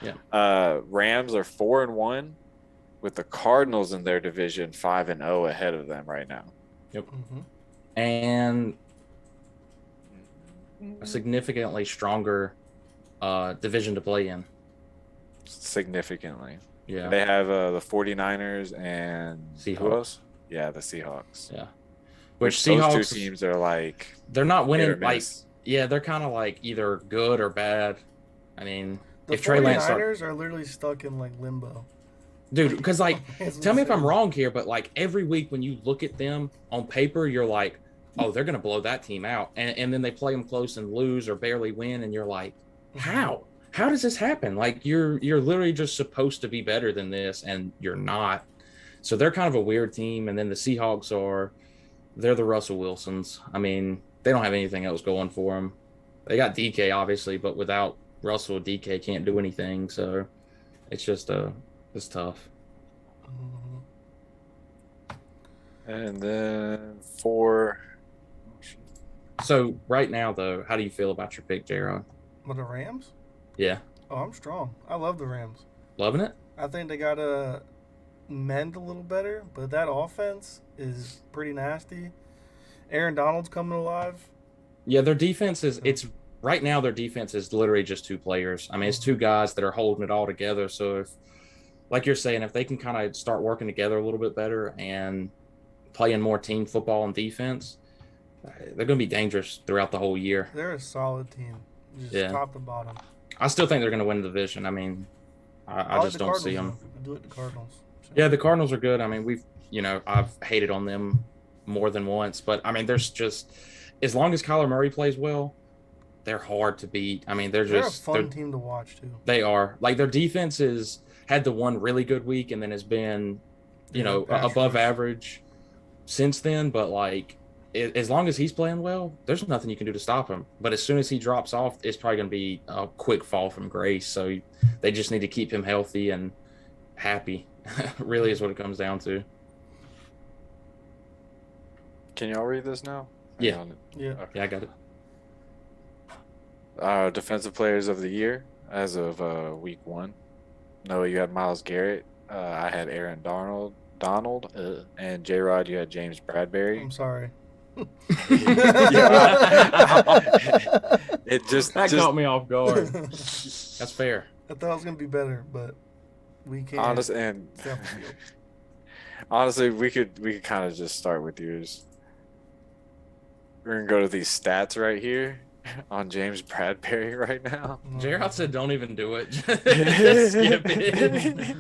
Yeah. Rams are 4-1 with the Cardinals in their division 5-0 ahead of them right now. Yep. Mm-hmm. And a significantly stronger division to play in. Significantly. Yeah. They have the 49ers and Seahawks. Who else? Yeah, the Seahawks. Yeah. Which Seahawks, those 2 teams are like, they're not winning. They're kind of like either good or bad. I mean, the 49ers are literally stuck in like limbo. Dude, because tell me if I'm wrong here, but like every week when you look at them on paper, you're like, oh, they're going to blow that team out. And then they play them close and lose or barely win. And you're like, how? How does this happen? Like you're literally just supposed to be better than this and you're not. So they're kind of a weird team. And then the Seahawks they're the Russell Wilsons. I mean, they don't have anything else going for them. They got DK obviously, but without Russell, DK can't do anything. So it's just it's tough. And then So right now though, how do you feel about your pick, J-Rod? With the Rams? Yeah. Oh, I'm strong. I love the Rams. Loving it? I think they got to mend a little better, but that offense is pretty nasty. Aaron Donald's coming alive. Yeah, their defense is right now their defense is literally just 2 players. I mean, it's 2 guys that are holding it all together. So if, like you're saying, if they can kind of start working together a little bit better and playing more team football and defense, they're going to be dangerous throughout the whole year. They're a solid team, just top to bottom. I still think they're going to win the division. I mean, I just don't see them. I do like the Cardinals. So. Yeah, the Cardinals are good. I mean, I've hated on them more than once, but I mean, there's just, as long as Kyler Murray plays well, they're hard to beat. I mean, they're a fun team to watch too. They are. Like their defense had the one really good week and then has been, above average since then. But like, as long as he's playing well, there's nothing you can do to stop him. But as soon as he drops off, it's probably going to be a quick fall from grace. So they just need to keep him healthy and happy. Really is what it comes down to. Can y'all read this now? Yeah. Yeah, I got it. Defensive players of the year as of week 1. Noah, you had Myles Garrett. I had Aaron Donald, and J-Rod, you had James Bradbury. I'm sorry. It just caught me off guard. That's fair. I thought it was gonna be better, but we can't. Honestly, we could kind of just start with yours. We're gonna go to these stats right here on James Bradbury right now. J-Rod said, "Don't even do it. Just skip it."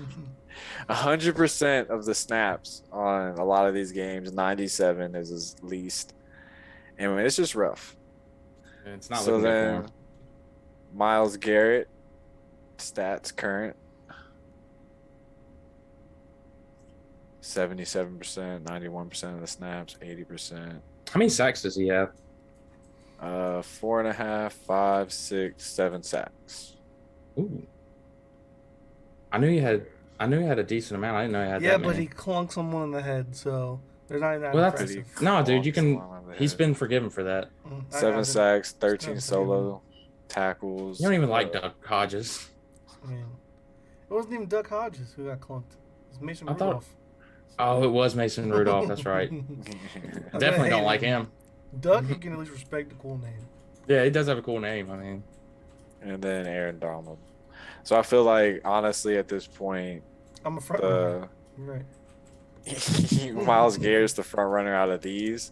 100% of the snaps on a lot of these games. 97 is his least. And it's just rough. It's not looking good for him. Myles Garrett stats current 77%, 91% of the snaps, 80%. How many sacks does he have? 4.5, 5, 6, 7 sacks. Ooh. I knew he had a decent amount. I didn't know he had that many. Yeah, but he clunked someone in the head, so they're not that impressive. No, dude, he's been forgiven for that. 7 sacks, 13 solo tackles. You don't even like Doug Hodges. I mean, it wasn't even Duck Hodges who got clunked. It was Mason I Rudolph. Oh, it was Mason Rudolph. That's right. Definitely don't like him. Duck, you can at least respect the cool name. Yeah, he does have a cool name. I mean, and then Aaron Donald. So I feel like honestly at this point, I'm a front runner. You're right. Myles Garrett's the front runner out of these.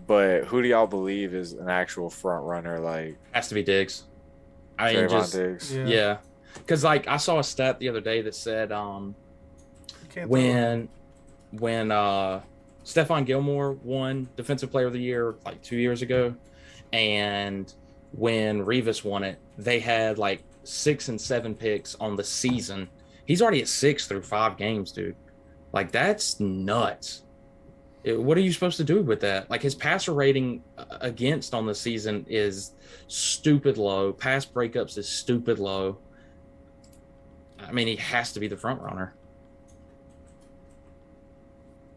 But who do y'all believe is an actual front runner? Like, has to be Diggs. I mean, Trayvon Diggs. Yeah. Because like I saw a stat the other day that said when Stephon Gilmore won Defensive Player of the Year like 2 years ago, and when Revis won it, they had like 6 and 7 picks on the season. He's already at 6 through 5 games, dude. Like, that's nuts. What are you supposed to do with that? Like, his passer rating against on the season is stupid low. Pass breakups is stupid low. I mean, he has to be the front runner.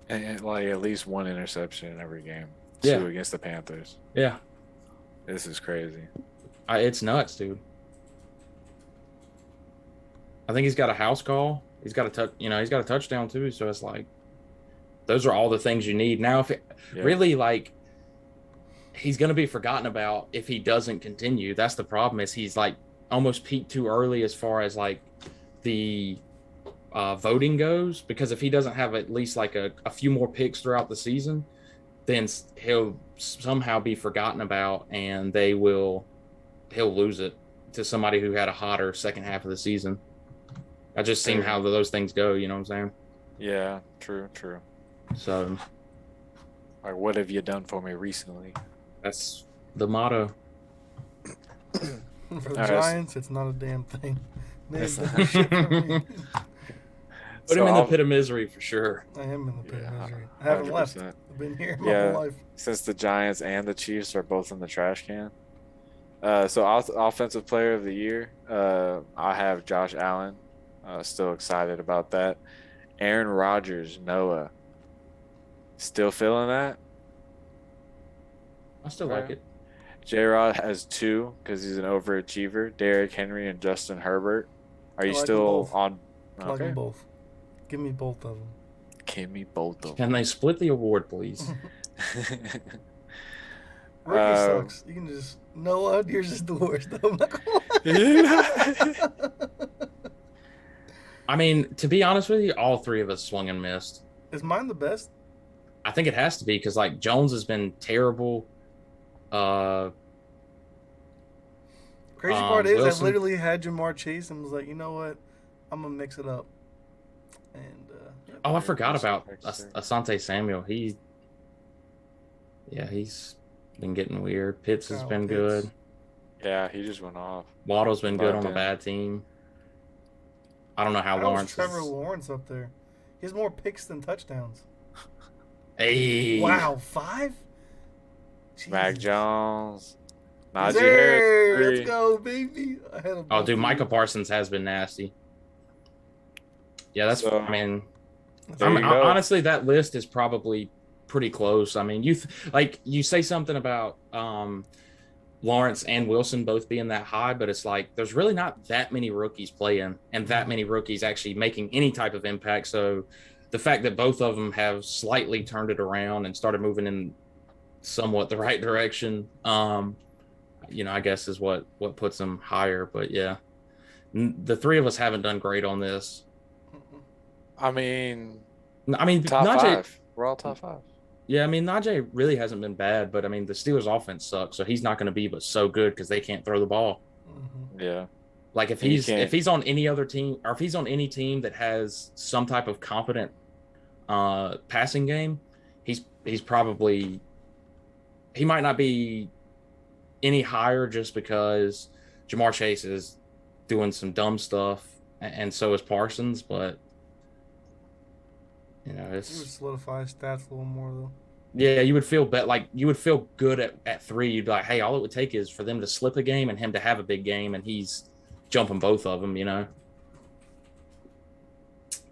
And like at least 1 interception in every game. Yeah. 2 against the Panthers. Yeah. This is crazy. It's nuts, dude. I think he's got a house call. He's got a touchdown too. So it's like, those are all the things you need. Now, if really, like, he's going to be forgotten about if he doesn't continue. That's the problem, is he's like almost peaked too early as far as like the voting goes, because if he doesn't have at least like a few more picks throughout the season, then he'll somehow be forgotten about, and he'll lose it to somebody who had a hotter second half of the season. I just seen how those things go, you know what I'm saying? Yeah, true. So, like, what have you done for me recently? That's the motto. For the Giants, it's not a damn thing. Put him in the pit of misery for sure. I am in the pit of misery. I haven't 100%. Left. I've been here my whole life. Since the Giants and the Chiefs are both in the trash can. So offensive player of the year, I have Josh Allen. Still excited about that. Aaron Rodgers, Noah. Still feeling that? I still like it. J-Rod has 2 because he's an overachiever. Derrick Henry and Justin Herbert. Are you still on? I like them both. Give me both of them. Give me both of them. Can they split the award, please? Rookie sucks. You can just Noah. Yours is the worst. I'm not gonna I mean, to be honest with you, all 3 of us swung and missed. Is mine the best? I think it has to be, because like Jones has been terrible. Crazy part is Wilson. I literally had Jamar Chase and was like, you know what, I'm gonna mix it up. And I forgot about Asante Samuel. He's been getting weird. Pitts has been good. Yeah, he just went off. Waddle's been good on a bad team. I don't know how Lawrence Trevor Lawrence up there. He has more picks than touchdowns. Hey. Wow, 5? Jeez. Mac Jones. Najee Harris. Let's go, baby. Dude, Micah Parsons has been nasty. Yeah, that's. I mean, honestly, that list is probably pretty close. I mean, you say something about Lawrence and Wilson both being that high, but it's like there's really not that many rookies playing and that many rookies actually making any type of impact. So the fact that both of them have slightly turned it around and started moving in somewhat the right direction, I guess is what puts them higher. But yeah, the 3 of us haven't done great on this. I mean, top Najee, 5. We're all top 5. Yeah, I mean, Najee really hasn't been bad, but I mean, the Steelers' offense sucks, so he's not going to be but so good because they can't throw the ball. Mm-hmm. Yeah, like if he's on any other team, or if he's on any team that has some type of competent passing game, he's probably, he might not be any higher just because Jamar Chase is doing some dumb stuff, and so is Parsons, but. It's, you would solidify his stats a little more, though. Yeah, you would feel you would feel good at 3. You'd be like, hey, all it would take is for them to slip a game and him to have a big game, and he's jumping both of them,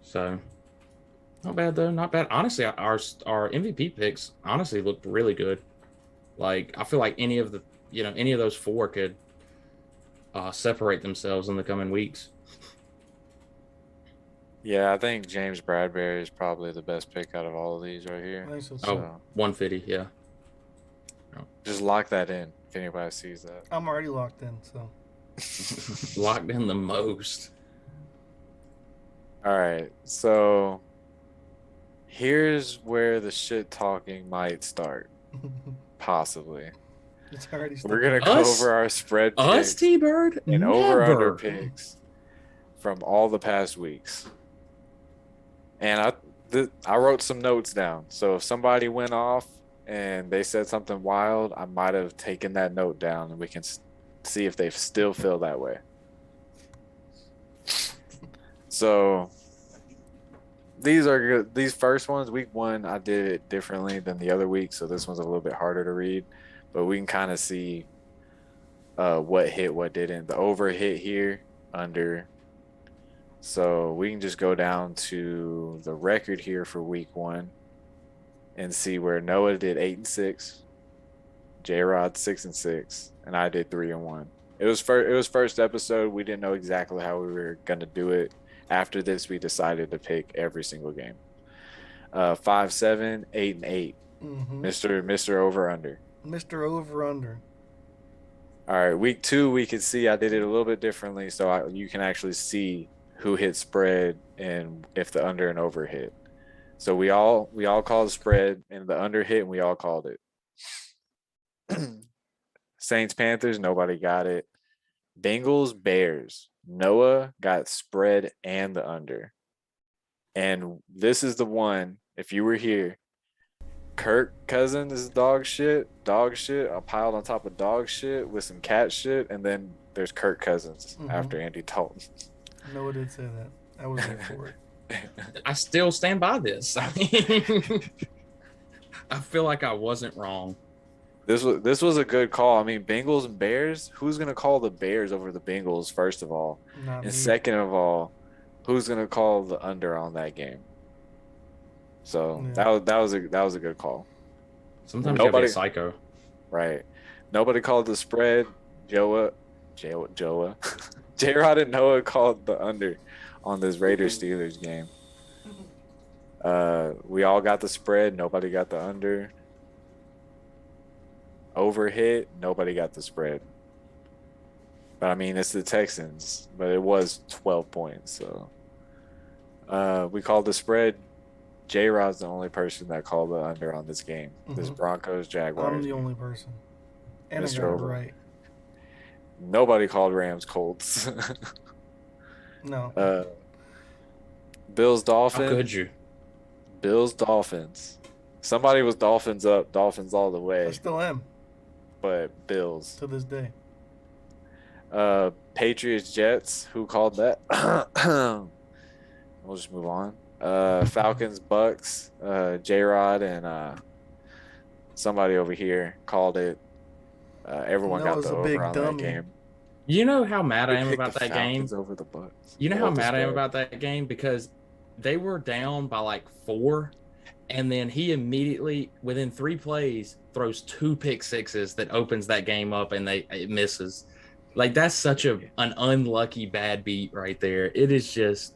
So, not bad though, not bad. Honestly, our MVP picks honestly looked really good. Like, I feel like any of those 4 could separate themselves in the coming weeks. Yeah, I think James Bradbury is probably the best pick out of all of these right here. I think so. Oh, 150, yeah. Just lock that in if anybody sees that. I'm already locked in, so. Locked in the most. All right, so here's where the shit talking might start. Possibly. It's already We're gonna go over our spread picks T-Bird, and over/under picks from all the past weeks. And I wrote some notes down. So if somebody went off and they said something wild, I might have taken that note down, and we can see if they still feel that way. So these are good. These first ones, week 1, I did it differently than the other week, so this one's a little bit harder to read, but we can kind of see what hit, what didn't. The over hit here, under. So we can just go down to the record here for week 1 and see where Noah did 8-6, J-Rod 6-6, and I did 3-1. It was first episode. We didn't know exactly how we were gonna do it. After this, we decided to pick every single game. 5-7, 8-8. Mr. Over/Under. Mr. Over/Under. All right, week 2, we could see I did it a little bit differently, so you can actually see who hit spread and if the under and over hit. So we all called spread and the under hit, and we all called it. Saints Panthers, nobody got it. Bengals Bears, Noah got spread and the under. And this is the one, if you were here, Kirk Cousins is dog shit, piled on top of dog shit with some cat shit, and then there's Kirk Cousins after Andy Dalton. Noah did say that. I was there for it. I still stand by this. I mean, I feel like I wasn't wrong. This was a good call. I mean, Bengals and Bears. Who's gonna call the Bears over the Bengals? First of all, and second of all, who's gonna call the under on that game? So that was a good call. Sometimes you gotta be a psycho, right? Nobody called the spread. J-Rod and Noah called the under on this Raiders Steelers game. We all got the spread. Nobody got the under. Over hit. Nobody got the spread. But I mean, it's the Texans. But it was 12 points. So we called the spread. J-Rod's the only person that called the under on this game. This Broncos Jaguars. I'm the only person. And Mr. I got it right. Nobody called Rams Colts. No. Bills Dolphins. How could you? Bills Dolphins. Somebody was Dolphins up, Dolphins all the way. I still am. But Bills. To this day. Patriots Jets. Who called that? We'll just move on. Falcons Bucks. J-Rod and somebody over here called it. Everyone got the over on that game. You know how mad I am about that game? Over the Bucks. You know how mad I am about that game? Because they were down by like 4, and then he immediately, within 3 plays, throws 2 pick sixes that opens that game up, and it misses. Like, that's such an unlucky bad beat right there. It is just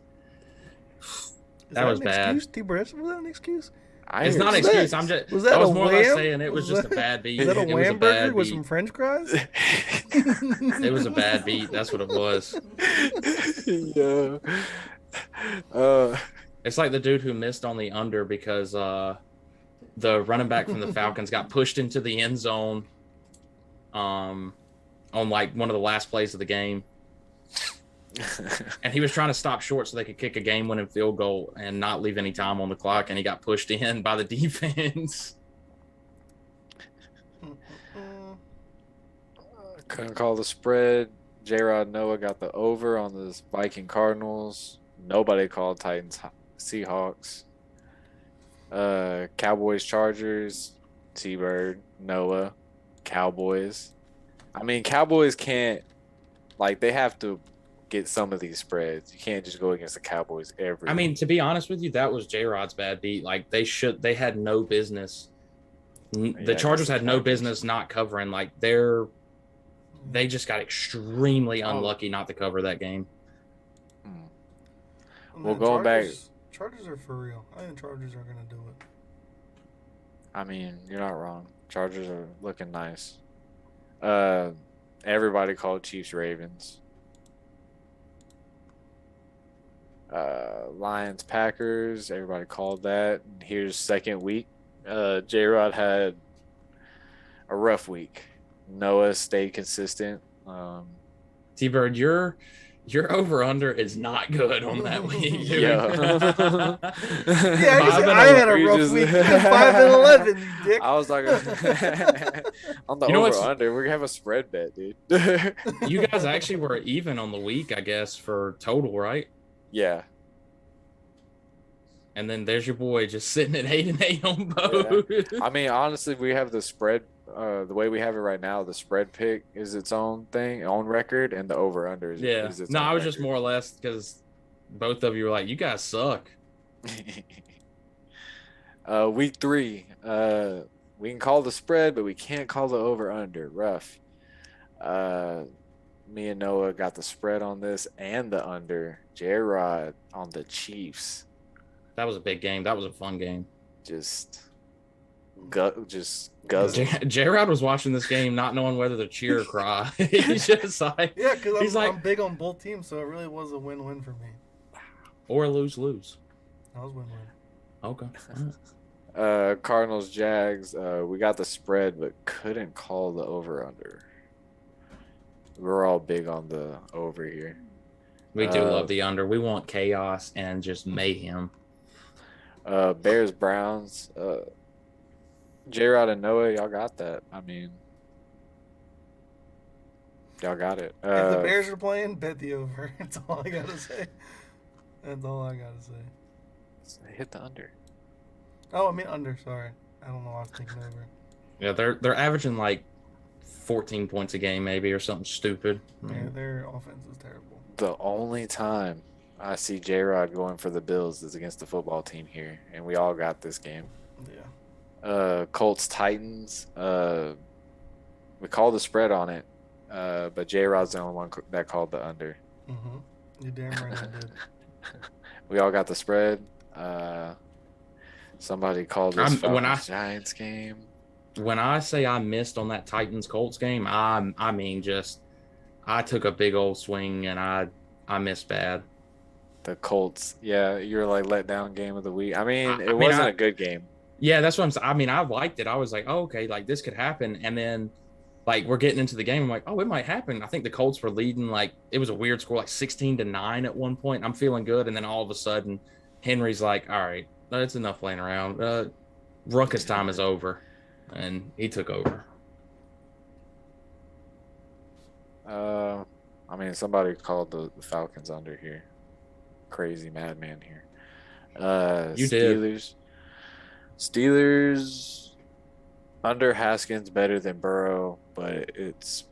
that was bad. Excuse? Was that an excuse? It's not an excuse. I'm just. Was that I was a more or wham? less saying it was just a bad beat. Was that a wham burger with some French fries? It was a bad beat. That's what it was. Yeah. It's like the dude who missed on the under because the running back from the Falcons got pushed into the end zone on like one of the last plays of the game. And he was trying to stop short so they could kick a game-winning field goal and not leave any time on the clock, and he got pushed in by the defense. Couldn't call the spread. J-Rod Noah got the over on the Viking Cardinals. Nobody called Titans Seahawks. Cowboys Chargers. T-Bird Noah. Cowboys. I mean, Cowboys can't, like, they have to get some of these spreads. You can't just go against the Cowboys every. I mean, to be honest with you, that was J-Rod's bad beat. Like, they had no business. The Chargers had no business not covering. Like, they just got extremely unlucky not to cover that game. Well, going back. Chargers are for real. I think the Chargers are gonna do it. I mean, you're not wrong. Chargers are looking nice. Everybody called Chiefs Ravens. Lions Packers. Everybody called that. Here's second week. J-Rod had a rough week. Noah stayed consistent. T-Bird, your over-under is not good on that week. Yeah. I had a rough week. 5-11, you dick. I was like, on the over-under, we're going to have a spread bet, dude. You guys actually were even on the week, I guess, for total, right? Yeah. And then there's your boy just sitting at 8-8 on both. Yeah. I mean, honestly, we have the spread. The way we have it right now, the spread pick is its own thing, own record, and the over/under is its own I was record. just more or less because both of you were like, "You guys suck." Week 3, we can call the spread, but we can't call the over/under. Rough. Me and Noah got the spread on this and the under. J-Rod on the Chiefs. That was a big game. That was a fun game. Just guzzle. J-Rod was watching this game not knowing whether to cheer or cry. He's just like, yeah, because I'm big on both teams, so it really was a win-win for me. Or lose-lose. That was win-win. Okay. Cardinals Jags. We got the spread, but couldn't call the over/under. We're all big on the over here. We do love the under. We want chaos and just mayhem. Bears Browns. J-Rod and Noah, y'all got that. I mean, y'all got it. If the Bears are playing, bet the over. That's all I gotta say. Hit the under. Oh, I mean under. Sorry, I don't know. I was thinking over. Yeah, they're averaging like 14 points a game, maybe, or something stupid. Yeah, their offense is terrible. The only time I see J-Rod going for the Bills is against the football team here, and we all got this game. Yeah. Colts Titans. We called the spread on it, but J-Rod's the only one that called the under. You damn right I did. We all got the spread. Somebody called this Giants game. When I say I missed on that Titans Colts game, I mean just I took a big old swing and I missed bad. The Colts, yeah, you're like let down game of the week. I mean, it wasn't a good game. Yeah, that's what I'm saying. I mean, I liked it. I was like, oh, okay, like this could happen. And then, like, we're getting into the game. I'm like, oh, it might happen. I think the Colts were leading, like, it was a weird score, like 16-9 at one point. I'm feeling good. And then all of a sudden, Henry's like, all right, that's enough playing around. Ruckus time is over. And he took over. I mean, somebody called the Falcons under here. Crazy madman here. You Steelers. did. Steelers under Haskins better than Burrow, but it's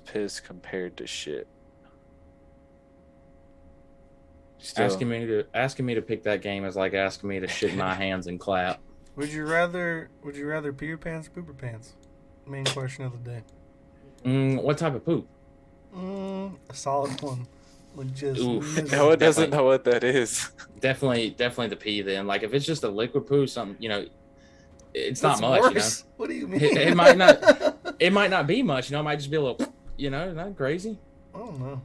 piss compared to shit. Asking me to pick that game is like asking me to shit my hands and clap. Would you rather pee your pants or poop your pants? Main question of the day. What type of poop? A solid one. Like just Noah doesn't know what that is. Definitely the pee then. Like if it's just a liquid poo, something, it's That's not much, worse. What do you mean? It might not be much, it might just be a little, not crazy. I don't know.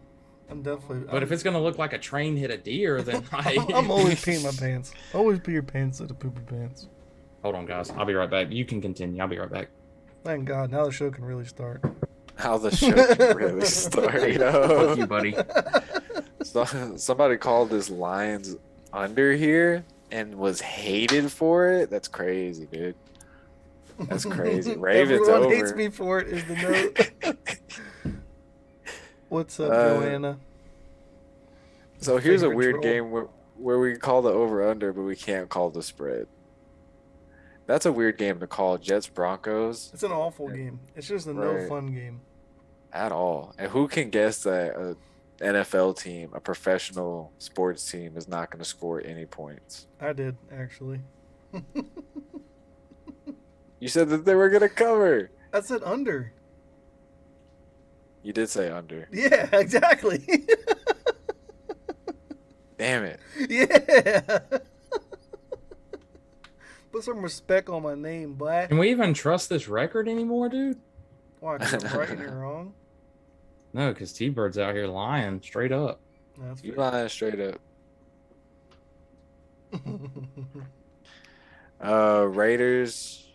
But if it's gonna look like a train hit a deer, then I'm always peeing my pants. Always pee your pants instead of poop your pants. Hold on, guys. I'll be right back. You can continue. I'll be right back. Thank God. Now the show can really start. How the show can really start, Fuck you, buddy. So, somebody called this Lions under here and was hated for it. That's crazy, dude. That's crazy. Ravens Everyone over. hates me for it is the note. What's up, Joanna? So here's a weird game where we call the over-under, but we can't call the spread. That's a weird game to call. Jets Broncos. It's an awful game. It's just a no fun game. At all. And who can guess that an NFL team, a professional sports team, is not going to score any points? I did, actually. You said that they were going to cover. I said under. You did say under. Yeah, exactly. Damn it. Yeah. Put some respect on my name, boy. Can we even trust this record anymore, dude? Why? Because I'm right and you're wrong? No, because T-Bird's out here lying straight up. That's You lying straight up. Raiders.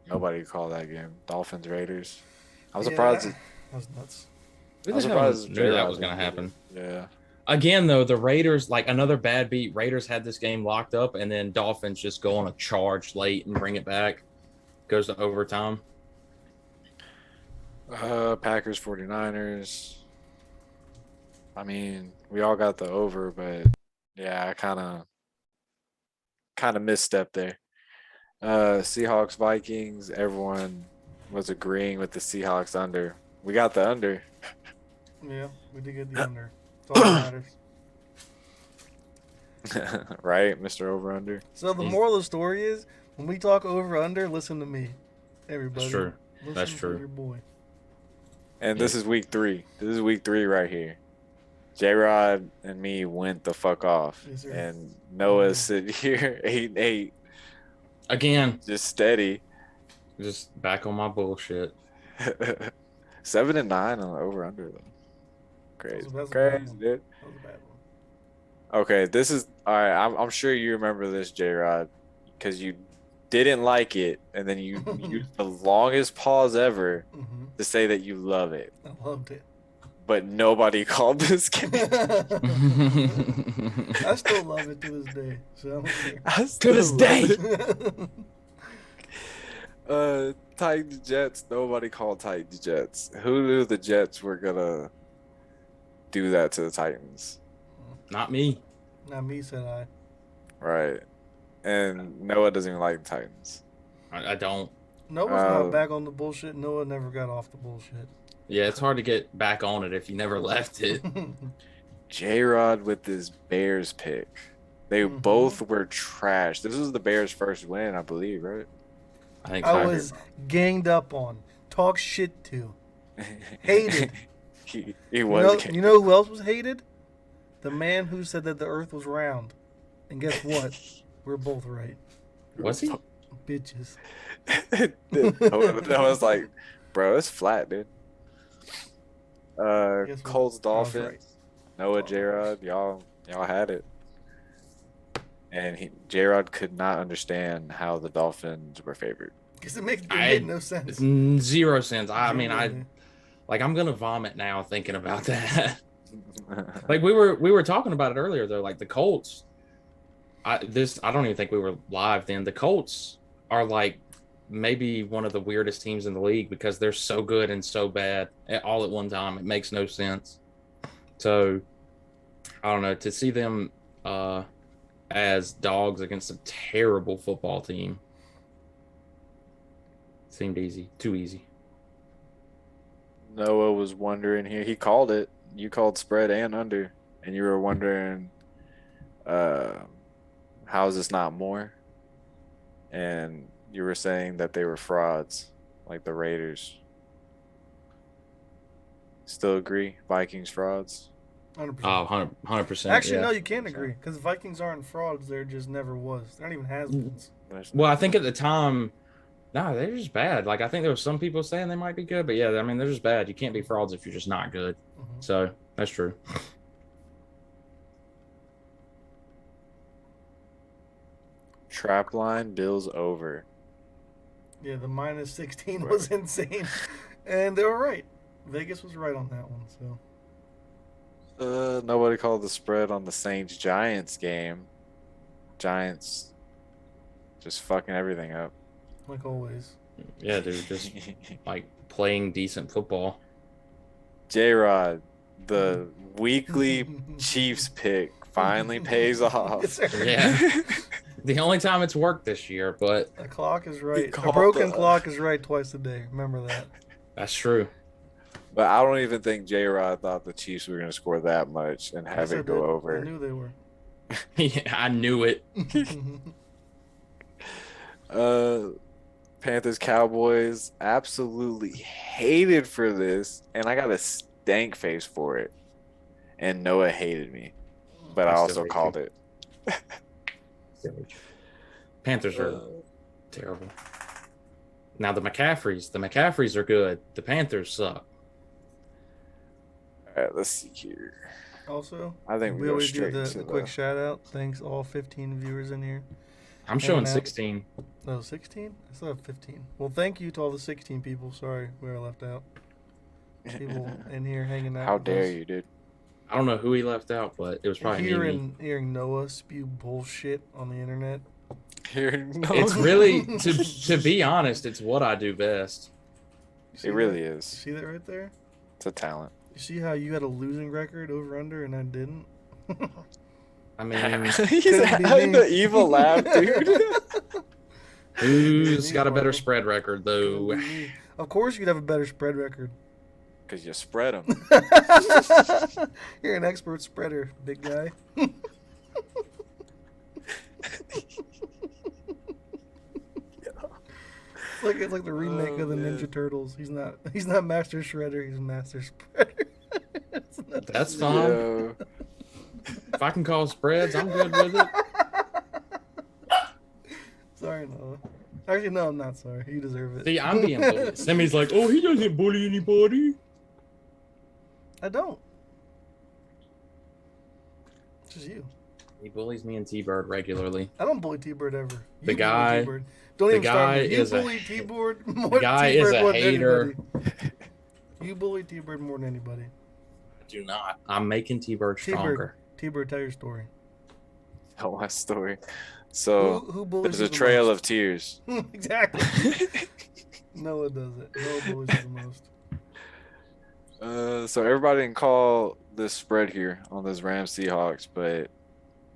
Nobody called that game. Dolphins, Raiders. I'm surprised. That was nuts. I'm surprised knew that was going to happen. Yeah. Again, though, the Raiders, like another bad beat. Raiders had this game locked up, and then Dolphins just go on a charge late and bring it back. Goes to overtime. Packers, 49ers. I mean, we all got the over, but yeah, I kind of misstepped there. Seahawks, Vikings. Everyone was agreeing with the Seahawks under. We got the under. Yeah, we did get the under. That's all that matters. Right, Mr. Over Under. So the moral of the story is, when we talk over under, listen to me, everybody. That's true. Listen That's to true. your boy. And this is week 3. This is week 3 right here. J-Rod and me went the fuck off. Yes, sir. And Noah's sitting here 8-8. Again. Just steady. Just back on my bullshit. 7-9 on the over under though. Crazy. Crazy, dude. That was a bad one. Okay, this is all right. I'm sure you remember this, J-Rod, because you didn't like it, and then you used the longest pause ever to say that you love it. I loved it. But nobody called this game. I still love it to this day. So to this day. Titans Jets. Nobody called Titans Jets. Who knew the Jets were gonna do that to the Titans? Not me. Not me, said I. Right. And Noah doesn't even like the Titans. I don't. Noah's not back on the bullshit. Noah never got off the bullshit. Yeah, it's hard to get back on it if you never left it. J-Rod with his Bears pick. They both were trash. This was the Bears' first win, I believe, right? I think I was ganged up on. Talk shit to. Hated. he was. You know who else was hated? The man who said that the earth was round. And guess what? We're both right. Was he? Bitches. I was like, bro, it's flat, dude. Colts, Dolphins. Right. Noah, J-Rod, y'all had it. And J-Rod could not understand how the Dolphins were favored. Because it made no sense. It's 0 sense. I mean, I'm gonna vomit now thinking about that. Like we were talking about it earlier though. Like the Colts, I don't even think we were live then. The Colts are like maybe one of the weirdest teams in the league because they're so good and so bad all at one time. It makes no sense. So I don't know, to see them as dogs against a terrible football team seemed easy. Too easy. Noah was wondering here. He called it. You called spread and under, and you were wondering, how is this not more? And you were saying that they were frauds, like the Raiders. Still agree? Vikings frauds? 100%. Oh, 100%. Actually, yeah. no, you can't agree. Because Vikings aren't frauds. They're just never was. They're not even has-beens. Well, I think at the time, they're just bad. Like, I think there were some people saying they might be good, but yeah, I mean, they're just bad. You can't be frauds if you're just not good. So, that's true. Trap line, Bills over. Yeah, the minus 16 was insane. And they were right. Vegas was right on that one, so. Nobody called the spread on the Saints-Giants game. Giants just fucking everything up. Like always. Yeah, dude, just like playing decent football. J-Rod, the weekly Chiefs pick finally pays off. Yes, sir. Yeah. The only time it's worked this year, but the clock is right. A broken clock is right twice a day. Remember that. That's true. But I don't even think J-Rod thought the Chiefs were going to score that much and have it go over. I knew they were. Yeah, I knew it. Panthers, Cowboys, absolutely hated for this, and I got a stank face for it. And Noah hated me. but I also called it. Panthers are terrible. Now the McCaffreys are good. The Panthers suck. All right, let's see here. Also, I think we always do the quick shout out. Thanks all 15 viewers in here. I'm showing 16. Oh, 16? I still have 15. Well, thank you to all the 16 people. Sorry, we were left out. People in here hanging out. How dare you, dude? I don't know who he left out, but it was probably hearing Noah spew bullshit on the internet. It's really, to be honest, it's what I do best. It really is. See that right there? It's a talent. You see how you had a losing record over under and I didn't? I mean, he's having the evil laugh, dude. Who's got a better spread record, though? Of course you'd have a better spread record. Because you spread them. You're an expert spreader, big guy. It's like the remake of the Ninja Turtles. He's not Master Shredder, he's Master Spreader. That's fine. Yo. If I can call spreads, I'm good with it. Sorry, Noah. Actually, no, I'm not sorry. You deserve it. See, I'm being bullied. Semi's like, oh, he doesn't bully anybody. I don't. It's just you. He bullies me and T-Bird regularly. I don't bully T-Bird ever. The guy Don't even start guy me. You is bully T-Bird more the guy is a hater. You bully T-Bird more than anybody. I do not. I'm making T-Bird stronger. T-Bird, tell your story. Tell my story. So who bullies there's a trail of tears. Exactly. Noah does it. Noah bullies you the most. So everybody can call this spread here on this Rams Seahawks, but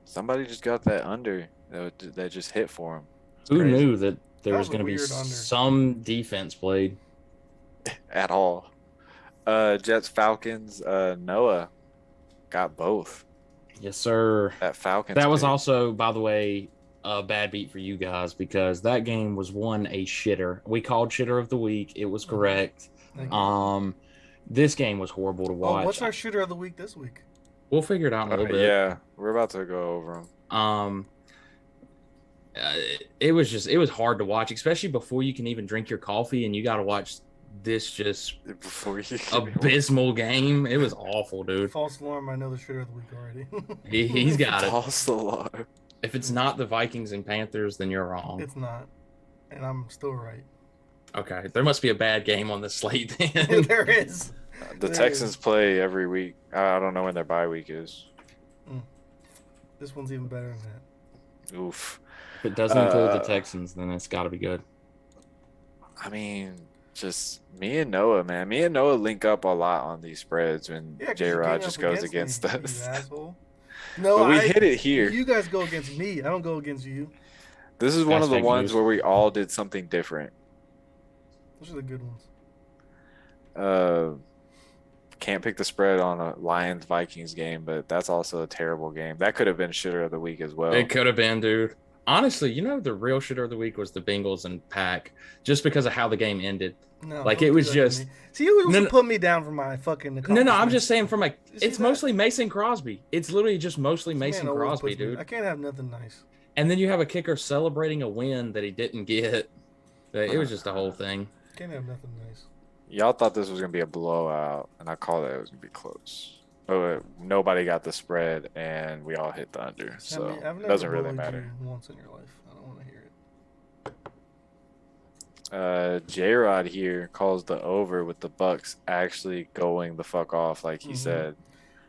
somebody just got that under that just hit for him. Who knew that there was going to be some defense played at all? Jets Falcons. Noah got both. Yes, sir. That Falcons. That was also, by the way, a bad beat for you guys because that game was a shitter. We called shitter of the week. It was correct. This game was horrible to watch. What's our shitter of the week this week? We'll figure it out in a little bit. Yeah, we're about to go over them. It was hard to watch, especially before you can even drink your coffee, and you got to watch this just abysmal game. It was awful, dude. False alarm! I know the shitter of the week already. He's got it. False alarm. If it's not the Vikings and Panthers, then you're wrong. It's not, and I'm still right. Okay, there must be a bad game on this slate then. There is. The Texans play every week. I don't know when their bye week is. This one's even better than that. Oof. If it doesn't include the Texans, then it's got to be good. I mean, just me and Noah, man. Me and Noah link up a lot on these spreads when J-Rod just goes against us. You asshole. No, but we hit it here. You guys go against me. I don't go against you. This is one of the ones where we all did something different. Those are the good ones. Can't pick the spread on a Lions-Vikings game, but that's also a terrible game. That could have been shitter of the week as well. It could have been, dude. Honestly, the real shitter of the week was the Bengals and Pack, just because of how the game ended. No, like it was just. See, you was put me down for my fucking. No, I'm just saying it's mostly Mason Crosby. It's literally just mostly Mason Crosby, dude. I can't have nothing nice. And then you have a kicker celebrating a win that he didn't get. It was just a whole thing. Can't have nothing nice. Y'all thought this was going to be a blowout, and I called it was going to be close. But nobody got the spread, and we all hit the under. So it doesn't really matter. Once in your life. I don't want to hear it. J-Rod here calls the over with the Bucks actually going the fuck off, like he said.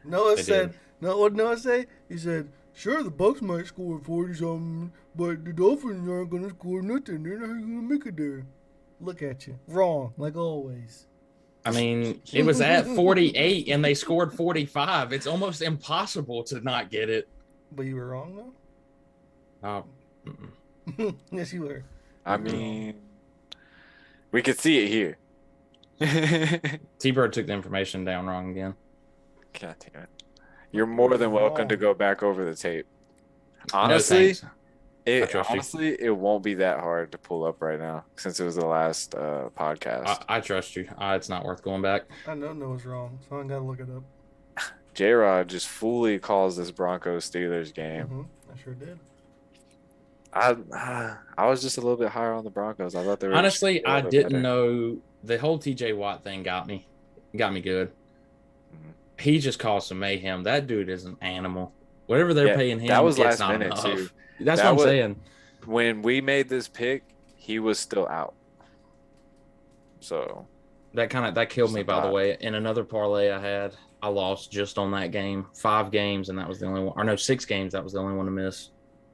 Noah said, what did Noah say? He said, sure, the Bucks might score 40-something, but the Dolphins aren't going to score nothing. They're not going to make it there. Look at you. Wrong, like always. I mean, it was at 48, and they scored 45. It's almost impossible to not get it. But you were wrong, though? Yes, you were. I mean, we could see it here. T-Bird took the information down wrong again. God damn it. You're more than welcome to go back over the tape. Honestly, it won't be that hard to pull up right now since it was the last podcast. I trust you. It's not worth going back. I know Noah's wrong, so I got to look it up. J-Rod just fully calls this Broncos-Steelers game. Mm-hmm. I sure did. I was just a little bit higher on the Broncos. I thought they were honestly, I didn't better. know the whole TJ Watt thing got me good. Mm-hmm. He just caused some mayhem. That dude is an animal. Whatever they're paying him, that was it's last not minute enough. too. That's what I'm saying. When we made this pick, he was still out. So that killed me. By the way, in another parlay I lost just on that game. 5 games, and that was the only one. Or no, 6 games. That was the only one to miss.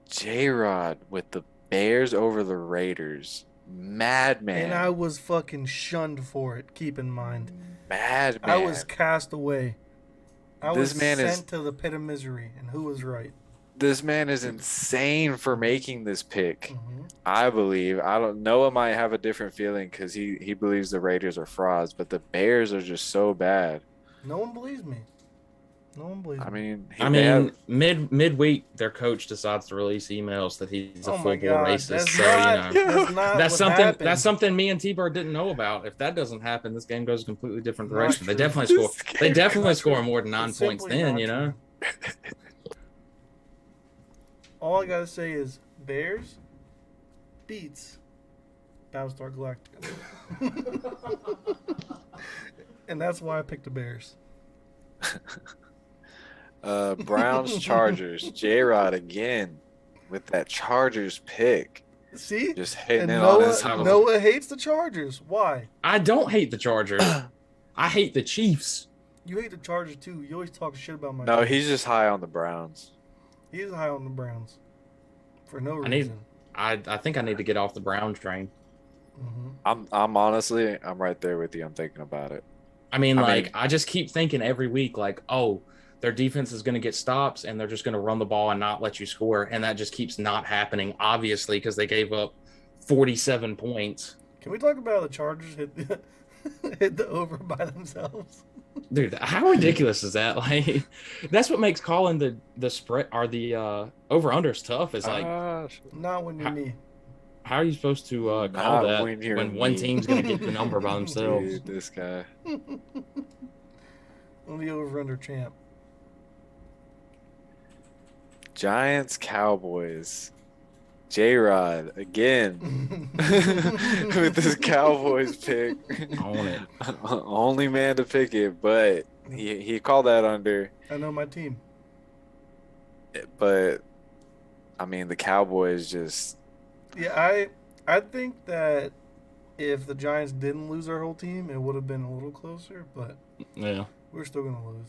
J-Rod with the Bears over the Raiders. Madman. And I was fucking shunned for it, keep in mind. Madman. I was cast away. I This was man sent to the pit of misery, and who was right? This man is insane for making this pick. Mm-hmm. I believe. Noah might have a different feeling because he believes the Raiders are frauds, but the Bears are just so bad. No one believes me. No one believes me. I mean, midweek, their coach decides to release emails that he's a full-blown racist. That's something me and T-Bird didn't know about. If that doesn't happen, this game goes a completely different direction. They definitely score more than 9 points then, you know? All I gotta say is Bears beats Battlestar Galactica. And that's why I picked the Bears. Browns Chargers. J-Rod again with that Chargers pick. See? Just hitting it on his Noah hates the Chargers. Why? I don't hate the Chargers. I hate the Chiefs. You hate the Chargers too. You always talk shit about my No, team. he's just high on the Browns. He is high on the Browns. For no reason. I think I need to get off the Browns train. Mm-hmm. I'm honestly right there with you. I'm thinking about it. I just keep thinking every week, like, oh, their defense is going to get stops and they're just going to run the ball and not let you score. And that just keeps not happening, obviously, because they gave up 47 points. Can we talk about the Chargers hit the over by themselves? Dude, how ridiculous is that? Like, that's what makes calling the spread or the over-unders tough. Is like, not when you're me. How are you supposed to call that when one team's going to get the number by themselves? Dude, this guy. I'm the over-under champ. Giants Cowboys. J-Rod again with this Cowboys pick. Own it. Only man to pick it, but he called that under. I know my team. But I mean, the Cowboys just. Yeah, I think that if the Giants didn't lose their whole team, it would have been a little closer. But yeah, we're still gonna lose.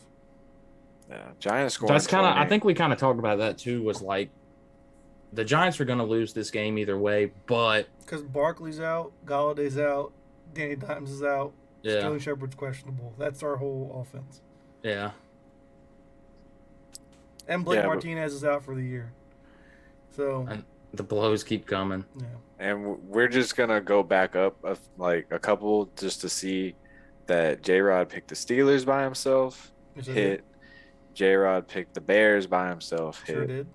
Yeah, Giants scoring. That's kind of. I think we kind of talked about that too. Was like, the Giants are going to lose this game either way, but because Barkley's out, Galladay's out, Danny Dimes is out, Sterling Shepard's questionable. That's our whole offense. Yeah. And Blake Martinez is out for the year. So and the blows keep coming. Yeah. And we're just gonna go back up like a couple just to see that J-Rod picked the Steelers by himself. Hit. J-Rod picked the Bears by himself. Hit. Sure did.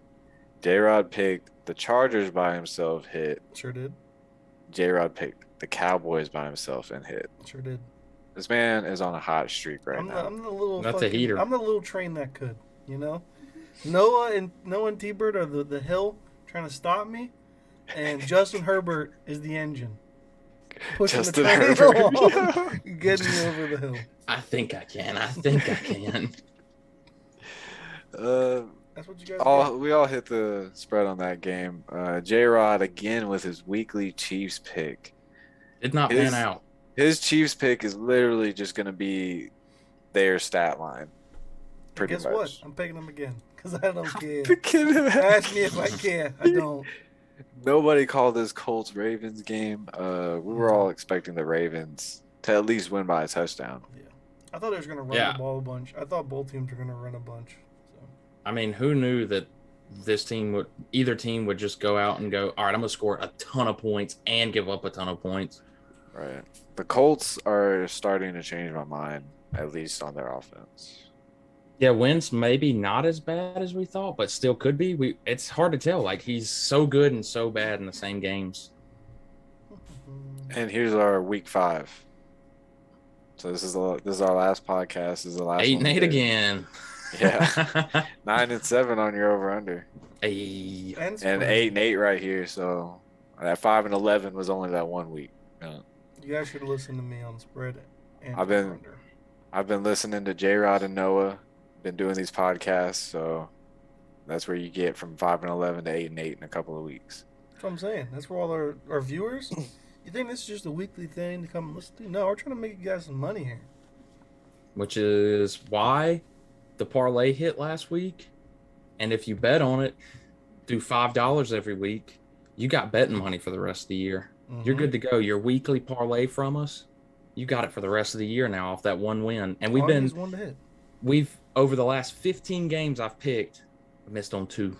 J-Rod picked the Chargers by himself. Hit. Sure did. J-Rod picked the Cowboys by himself and hit. Sure did. This man is on a hot streak now. I'm the little. That's a heater. I'm the little train that could. You know, Noah and T-Bird are the hill trying to stop me, and Justin Herbert is the engine pushing Justin the train Herbert. along, getting me over the hill. I think I can. That's what you guys we all hit the spread on that game. J-Rod again with his weekly Chiefs pick. Did not pan out. His Chiefs pick is literally just going to be their stat line. Pretty Guess much. what? I'm picking them again because I don't care. Again. Ask me if I care. I don't. Nobody called this Colts-Ravens game. We were all expecting the Ravens to at least win by a touchdown. Yeah. I thought they was going to run the ball a bunch. I thought both teams were going to run a bunch. So. I mean, who knew that either team would just go out and go, all right, I'm going to score a ton of points and give up a ton of points. Right. The Colts are starting to change my mind, at least on their offense. Yeah, Wentz maybe not as bad as we thought, but still could be. It's hard to tell. Like, he's so good and so bad in the same games. And here's our week 5. So this is our last podcast. This is the last 8-8 again. Yeah, 9-7 on your over under, Hey. and 8-8 right here. So that 5-11 was only that 1 week. Yeah. You guys should listen to me on spread and I've been listening to J-Rod and Noah. Been doing these podcasts, so that's where you get from 5-11 to 8-8 in a couple of weeks. That's what I'm saying. That's where all our viewers. You think this is just a weekly thing to come listen to? No, we're trying to make you guys some money here. Which is why the parlay hit last week. And if you bet on it, do $5 every week, you got betting money for the rest of the year. Mm-hmm. You're good to go. Your weekly parlay from us, you got it for the rest of the year now off that one win. And we've over the last 15 games I've picked, I missed on 2.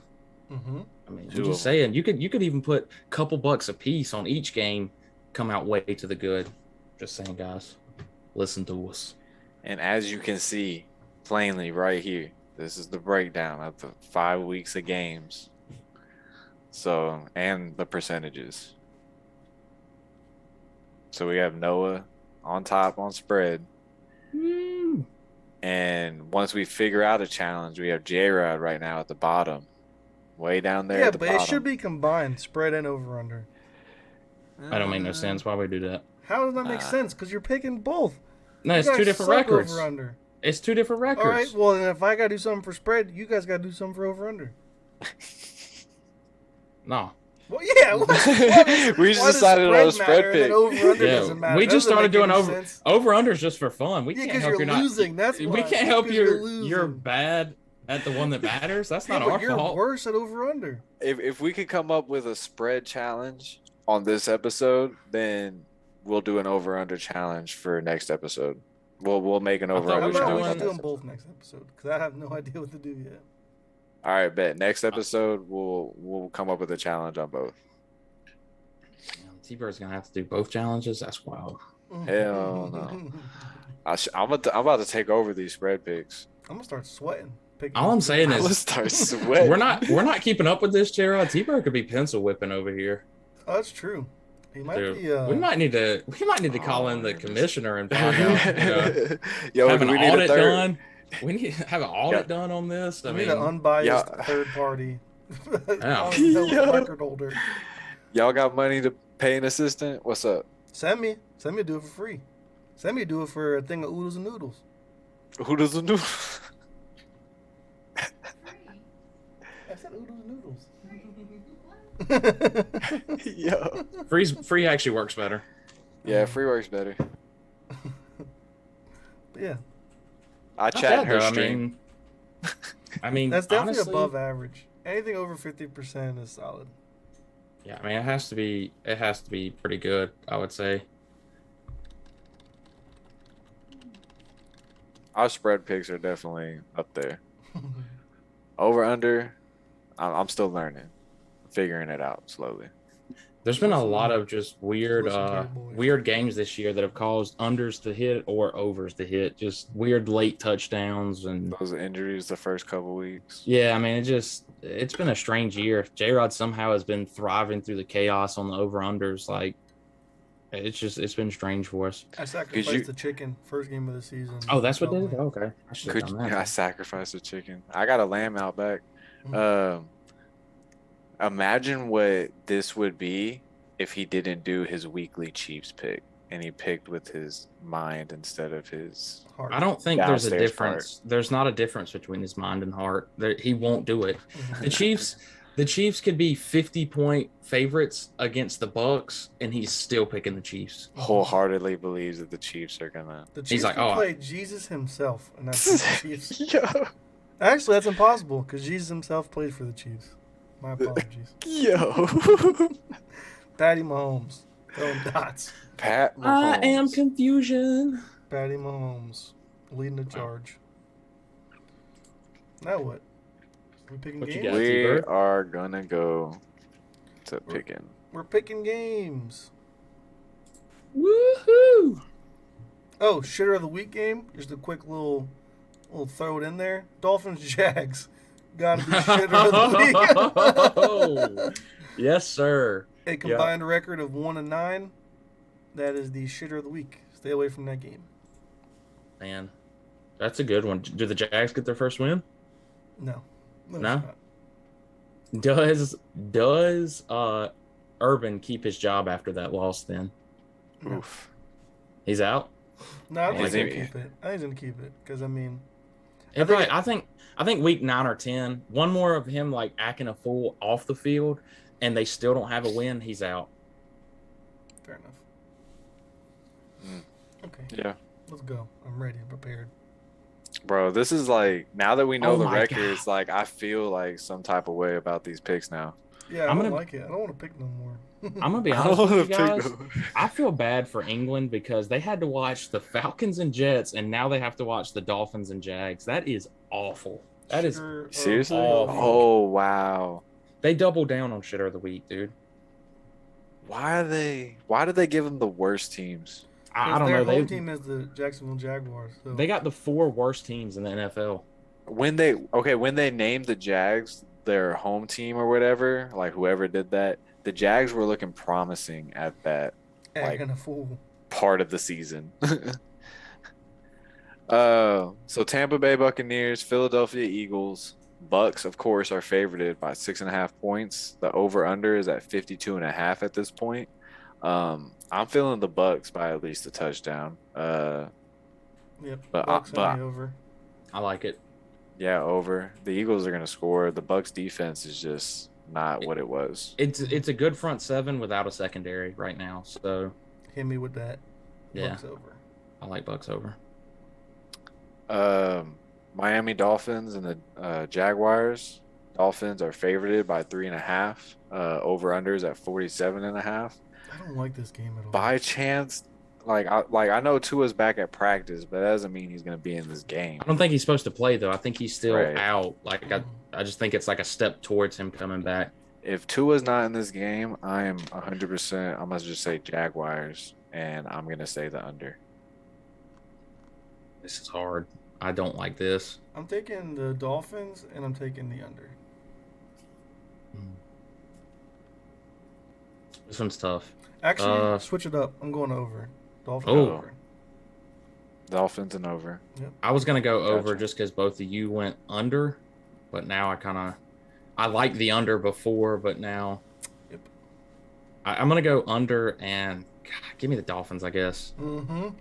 Mm-hmm. I mean, I'm just saying, you could even put a couple bucks a piece on each game, come out way to the good. Just saying, guys, listen to us. And as you can see plainly right here, this is the breakdown of the 5 weeks of games. So, and the percentages. So we have Noah on top on spread. Mm. And once we figure out a challenge, we have J-Rod right now at the bottom. Way down there at the bottom. Yeah, but it should be combined, spread and over-under. I don't make no sense. Why would we do that? How does that make sense? Because you're picking both. No, it's 2 different records. Over-under. It's 2 different records. All right, well, then if I got to do something for spread, you guys got to do something for over-under. No. Well, yeah. We just decided on a spread pick. Yeah, we just started doing over-unders just for fun. We can't help you're losing. That's why. We can't help you're bad at the one that matters. That's not our you're fault. You're worse at over-under. If we could come up with a spread challenge on this episode, then we'll do an over-under challenge for next episode. We'll make an over-under challenge. We're doing both next episode because I have no idea what to do yet. All right, bet. Next episode, we'll come up with a challenge on both. T-Bird's gonna have to do both challenges. That's wild. Hell no. I'm about to take over these spread picks. I'm gonna start sweating. All I'm saying is, start sweating. We're not keeping up with this, J-Rod. T-Bird could be pencil whipping over here. Oh, that's true. He might be. We might need to call in the commissioner and find out. Yo, have an audit done. We need to have an audit done on this. We need an unbiased third party. Record holder. Y'all got money to pay an assistant? What's up? Send me do it for free. Send me do it for a thing of oodles and noodles. Oodles and noodles. I said oodles and noodles. Yo. Free actually works better. Yeah, free works better. Yeah. I chat her stream. I mean, that's definitely honestly, above average. Anything over 50% is solid. Yeah, I mean, it has to be pretty good, I would say. Our spread picks are definitely up there. Over under, I'm still learning, figuring it out slowly. There's been a lot of just weird games this year that have caused unders to hit or overs to hit. Just weird late touchdowns and those injuries the first couple weeks. Yeah, I mean, it's been a strange year. J-Rod somehow has been thriving through the chaos on the over unders. Like it's been strange for us. I sacrificed the chicken first game of the season. Oh, that's what did it? Okay. I sacrificed the chicken. I got a lamb out back. Mm-hmm. Imagine what this would be if he didn't do his weekly Chiefs pick and he picked with his mind instead of his heart. I don't think there's a difference. Part. There's not a difference between his mind and heart. He won't do it. The Chiefs could be 50-point favorites against the Bucs, and he's still picking the Chiefs. Wholeheartedly believes that the Chiefs are gonna. The Chiefs play Jesus himself, and that's the Chiefs. Actually, that's impossible because Jesus himself played for the Chiefs. My apologies. Yo. Patty Mahomes. Throwing dots. Pat Mahomes. I am confusion. Patty Mahomes. Leading the charge. Now what? We picking games? We are going to go to picking. We're picking games. Woohoo! Oh, shitter of the week game? Just a quick little throw it in there. Dolphins Jags. Gotta be shitter of the week. Yes, sir. A combined record of 1-9. That is the shitter of the week. Stay away from that game. Man, That's a good one. Do the Jags get their first win? No. No? Does Urban keep his job after that loss then? No. Oof. He's out? No, I think he's going to keep it. I think he's going to keep it because, I mean... I think week 9 or 10, one more of him like acting a fool off the field, and they still don't have a win, he's out. Fair enough. Okay. Yeah. Let's go. I'm ready. I'm prepared. Bro, this is like, now that we know the records, God. like I feel like some type of way about these picks now. Yeah, I don't like it. I don't want to pick no more. I'm gonna be honest with you guys. I feel bad for England because they had to watch the Falcons and Jets, and now they have to watch the Dolphins and Jags. That is awful. That is seriously awful. Oh wow. They double down on shitter of the week, dude. Why did they give them the worst teams? I don't know. Their home team is the Jacksonville Jaguars. So. They got the 4 worst teams in the NFL. When they named the Jags their home team or whatever, like whoever did that, the Jags were looking promising at that like a fool. part of the season. So Tampa Bay Buccaneers, Philadelphia Eagles, Bucks, of course, are favorited by 6.5 points. The over/under is at 52.5 at this point. I'm feeling the Bucks by at least a touchdown. Yep. But over. I like it. Yeah, over. The Eagles are gonna score. The Bucks defense is just not what it was. It's a good front 7 without a secondary right now. So hit me with that. Yeah. Bucks over. I like Bucks over. Miami Dolphins and the Jaguars. Dolphins are favorited by 3.5. Over/unders at 47.5. I don't like this game at all. By chance, I know Tua's back at practice, but that doesn't mean he's going to be in this game. I don't think he's supposed to play though. I think he's still out. I just think it's like a step towards him coming back. If Tua's not in this game, I am 100%. I'm going to just say Jaguars, and I'm going to say the under. This is hard. I don't like this. I'm taking the Dolphins, and I'm taking the under. This one's tough. Actually, switch it up. I'm going over. Dolphins over. Dolphins and over. Yep. I was going to go over just because both of you went under, but now I liked the under before, but now I'm going to go under and give me the Dolphins, I guess.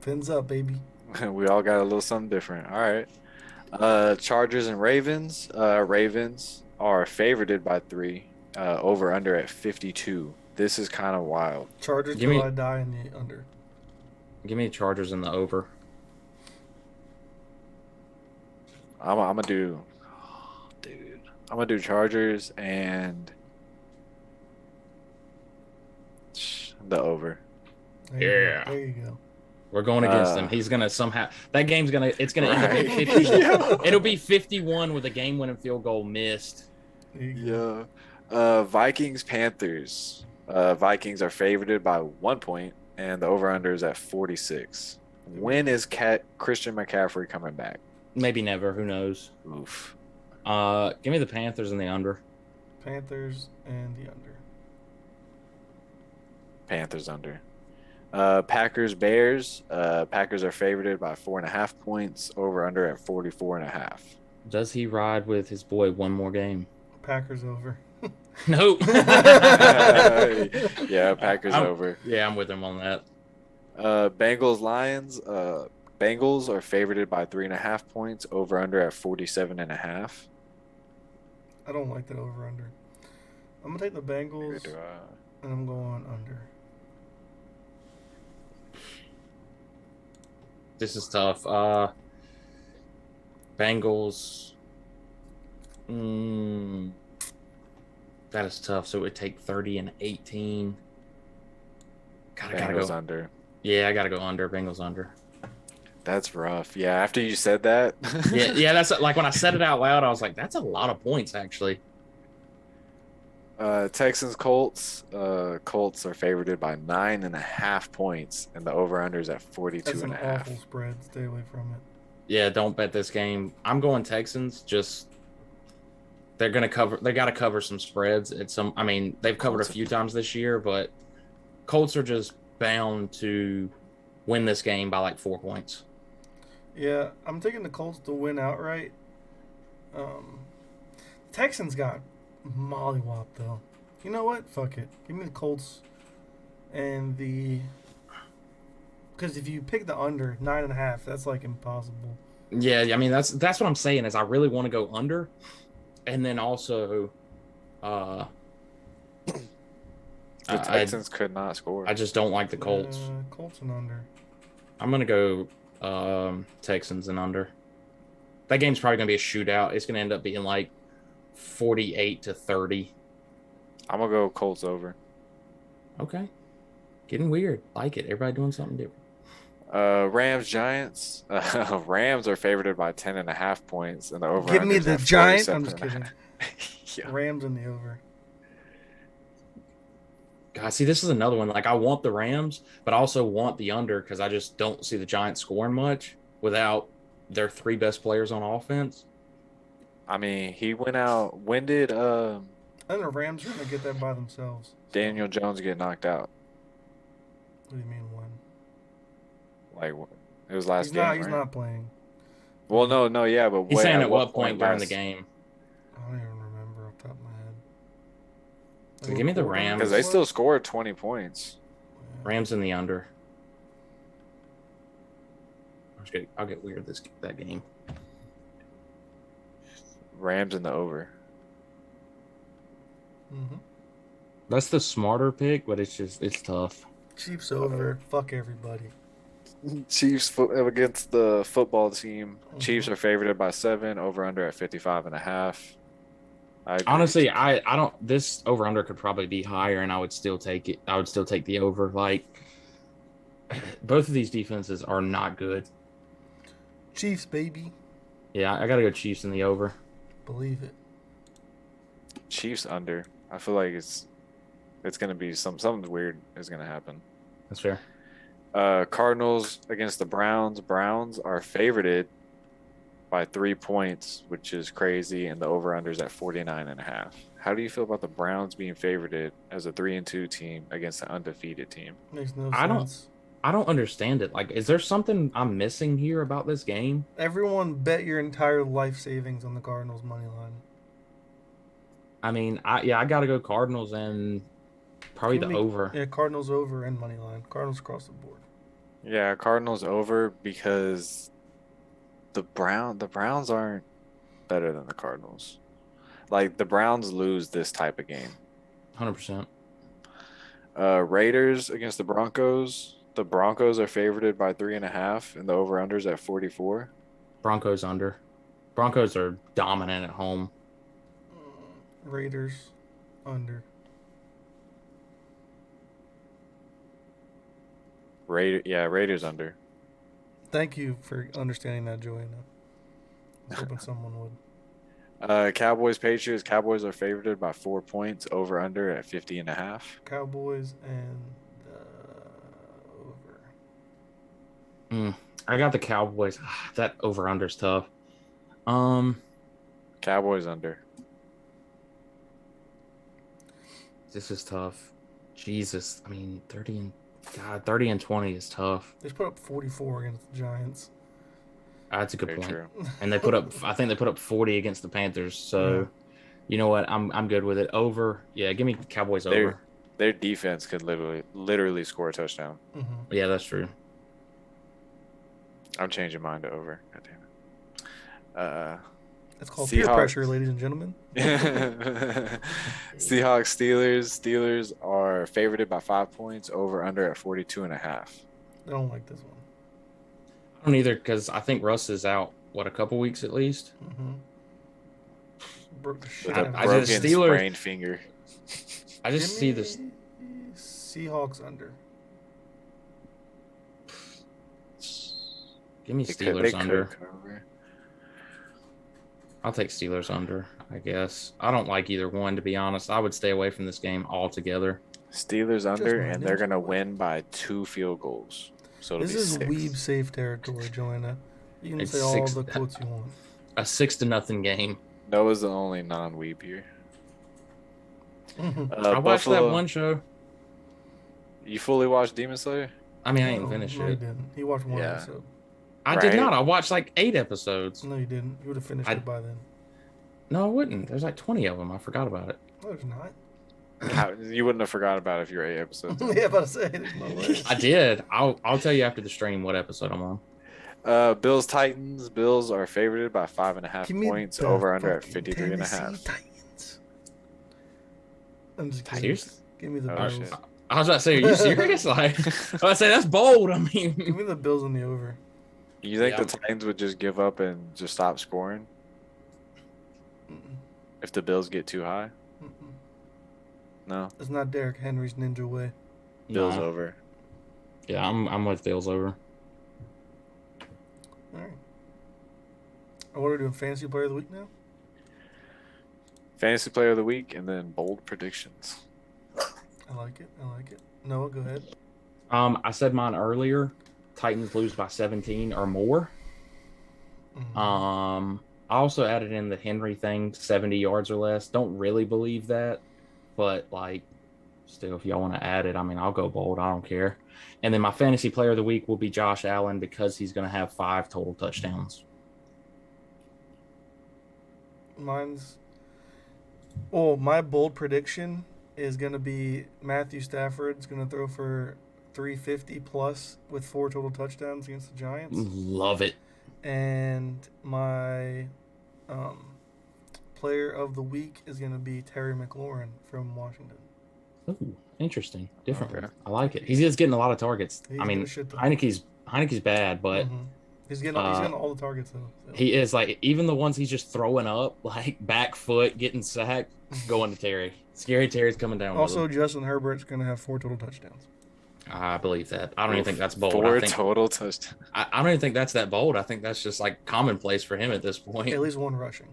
Fins up, baby. We all got a little something different. All right. Chargers and Ravens. Ravens are favorited by 3. Over/under at 52. This is kind of wild. Chargers till I die in the under. Give me the Chargers in the over. I'm gonna do Chargers and the over. There you go. We're going against him. He's gonna somehow. That game's gonna. It's gonna end up at 50. It'll be 51 with a game-winning field goal missed. Yeah. Vikings Panthers. Vikings are favorited by 1 point, and the over/under is at 46. When is Christian McCaffrey coming back? Maybe never. Who knows? Oof. Give me the Panthers and the under. Panthers and the under. Panthers under. Packers Bears. Packers are favorited by 4.5 points. Over/under at 44.5. Does he ride with his boy one more game? Packers over. Nope. Yeah, Packers over. Yeah, I'm with him on that. Bengals Lions. Bengals are favorited by 3.5 points. Over/under at 47.5. I don't like that over/under. I'm gonna take the Bengals, and I'm going under. This is tough. Bengals. That is tough. So it would take 30 and 18. Gotta go under. Yeah, I gotta go under. Bengals under. That's rough. Yeah, after you said that. yeah. That's like when I said it out loud, I was like, "That's a lot of points, actually." Texans Colts. Colts are favorited by 9.5 points, and the over/under is at 42.5. That's an awful spread. Stay away from it. Yeah, don't bet this game. I'm going Texans. Just they're gonna cover. They got to cover some spreads. They've covered a few times this year, but Colts are just bound to win this game by like 4 points. Yeah, I'm taking the Colts to win outright. Texans got mollywopped, though. You know what? Fuck it. Give me the Colts and the... Because if you pick the under 9.5, that's like impossible. Yeah, I mean that's what I'm saying is I really want to go under, and then also, the Texans could not score. I just don't like the Colts. Colts and under. I'm gonna go Texans and under. That game's probably gonna be a shootout. It's gonna end up being like 48-30. I'm gonna go Colts over. Okay, getting weird. Like it. Everybody doing something different. Rams Giants. Rams are favored by 10.5 points, and the over. Give me the Giants. I'm just kidding. Yeah. Rams in the over. God, see, this is another one. Like I want the Rams, but I also want the under because I just don't see the Giants scoring much without their 3 best players on offense. I mean, he went out. When did I think the Rams are gonna get that by themselves. Daniel Jones get knocked out? What do you mean when? Like it was last game. He's not playing. Well, no, yeah, but he's saying at what point during the game? I don't even remember off the top of my head. Give me the Rams because they still scored 20 points. Rams in the under. I'll get weird that game. Rams in the over. Mm-hmm. That's the smarter pick, but it's tough. Chiefs over. Fuck everybody. Chiefs against the football team. Mm-hmm. Chiefs are favored by 7. Over under at 55.5. Honestly, I don't. This over under could probably be higher, and I would still take it. I would still take the over. Like both of these defenses are not good. Chiefs, baby. Yeah, I gotta go Chiefs in the over. Believe it. Chiefs under. I feel like it's gonna be something weird is gonna happen. That's fair. Cardinals against the Browns. Browns are favored by 3 points, which is crazy, and the over/unders at 49.5. How do you feel about the Browns being favored as a 3-2 team against an undefeated team? Makes no sense. I don't understand it. Like, is there something I'm missing here about this game? Everyone bet your entire life savings on the Cardinals money line. I mean, I gotta go Cardinals and probably the over. Yeah, Cardinals over and money line. Cardinals across the board. Yeah, Cardinals over because the Browns aren't better than the Cardinals. Like the Browns lose this type of game. 100%. Raiders against the Broncos. The Broncos are favored by 3.5, and the over/unders at 44. Broncos under. Broncos are dominant at home. Raiders under. Raiders under. Thank you for understanding that, Joanna. I was hoping someone would. Cowboys Patriots. Cowboys are favored by 4 points. Over/under at 50.5. Cowboys and over. I got the Cowboys. That over/under's tough. Cowboys under. This is tough. Jesus, I mean 30 and 20 is tough. They put up 44 against the Giants. That's a good Very point. true. And they put up, I think they put up 40 against the Panthers. So, You know what? I'm good with it. Over. Yeah, give me Cowboys over. Their defense could literally score a touchdown. Mm-hmm. Yeah, that's true. I'm changing mine to over. God damn it. That's called peer pressure, ladies and gentlemen. Seahawks Steelers. Steelers are favored by 5 points. Over/under at 42.5. I don't like this one. I don't either because I think Russ is out, a couple weeks at least? Mm-hmm. With a broken sprained finger. I just see this. Seahawks under. Give me Steelers under. I'll take Steelers under, I guess. I don't like either one, to be honest. I would stay away from this game altogether. Steelers under, and they're going to win by 2 field goals. So this is 6. weeb safe territory, Joanna. You can say all the quotes you want. A 6-0 game. Noah's the only non-weeb here. I watched that one show. You fully watched Demon Slayer? I mean, I ain't finished it. He didn't. He watched one episode. I did not. I watched like 8 episodes. No, you didn't. You would have finished it by then. No, I wouldn't. There's like 20 of them. I forgot about it. No, there's not. You wouldn't have forgot about it if you were 8 episodes. Yeah, about to say there's no way. I did. I'll tell you after the stream what episode I'm on. Bills Titans. Bills are favored by 5.5 points. Over under at 53.5. Titans. I'm just kidding. Serious? Give me the Bills. Shit. I was about to say, are you serious? Like, I was about to say that's bold. I mean, give me the Bills on the over. You think the Titans would just give up and just stop scoring if the Bills get too high? No, it's not Derrick Henry's ninja way. Bills over. Yeah, I'm with Bills over. All right. I want to do a fantasy player of the week now. Fantasy player of the week, and then bold predictions. I like it. Noah, go ahead. I said mine earlier. Titans lose by 17 or more. I also added in the Henry thing, 70 yards or less. Don't really believe that, but like, still, if y'all want to add it, I mean, I'll go bold. I don't care. And then my fantasy player of the week will be Josh Allen because he's going to have 5 total touchdowns. My bold prediction is going to be Matthew Stafford's going to throw for 350 plus with 4 total touchdowns against the Giants. Love it. And my player of the week is going to be Terry McLaurin from Washington. Ooh, interesting. Different. Okay. I like it. He's just getting a lot of targets. I mean, Heineke's bad, but he's getting all the targets though. So. He is, like, even the ones he's just throwing up, like back foot, getting sacked, going to Terry. Scary Terry's coming down. Also, Justin Herbert's going to have 4 total touchdowns. I believe that. I don't even think that's bold. 4 total touchdowns. I don't even think that's that bold. I think that's just like commonplace for him at this point. At least 1 rushing.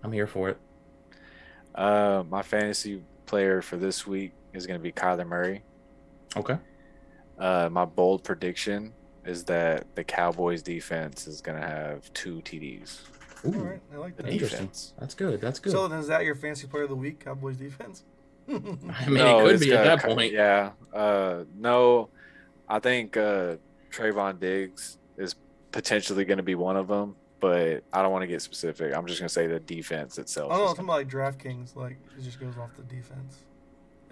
I'm here for it. My fantasy player for this week is going to be Kyler Murray. Okay. My bold prediction is that the Cowboys defense is going to have 2 TDs. Ooh, all right, I like that. Interesting. That's good. That's good. So is that your fantasy player of the week, Cowboys defense? I mean, it could be at that point. Yeah. No, I think Trayvon Diggs is potentially going to be one of them, but I don't want to get specific. I'm just going to say the defense itself. Oh, no, I'm talking about like DraftKings. Like, it just goes off the defense.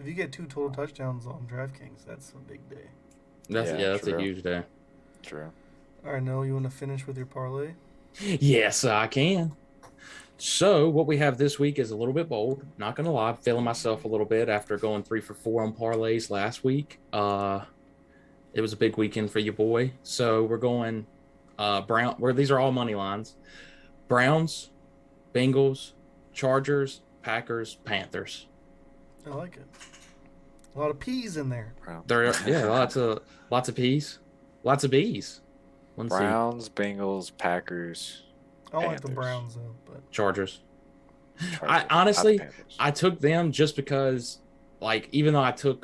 If you get 2 total touchdowns on DraftKings, that's a big day. That's a huge day. True. All right, Noah, you want to finish with your parlay? Yes, I can. So what we have this week is a little bit bold. Not going to lie, I'm feeling myself a little bit after going 3 for 4 on parlays last week. It was a big weekend for your boy. So we're going these are all money lines. Browns, Bengals, Chargers, Packers, Panthers. I like it. A lot of P's in there. Lots of P's. Lots of B's. Browns, Bengals, Packers. I like the Browns though, but Chargers. I honestly, I took them just because, like, even though I took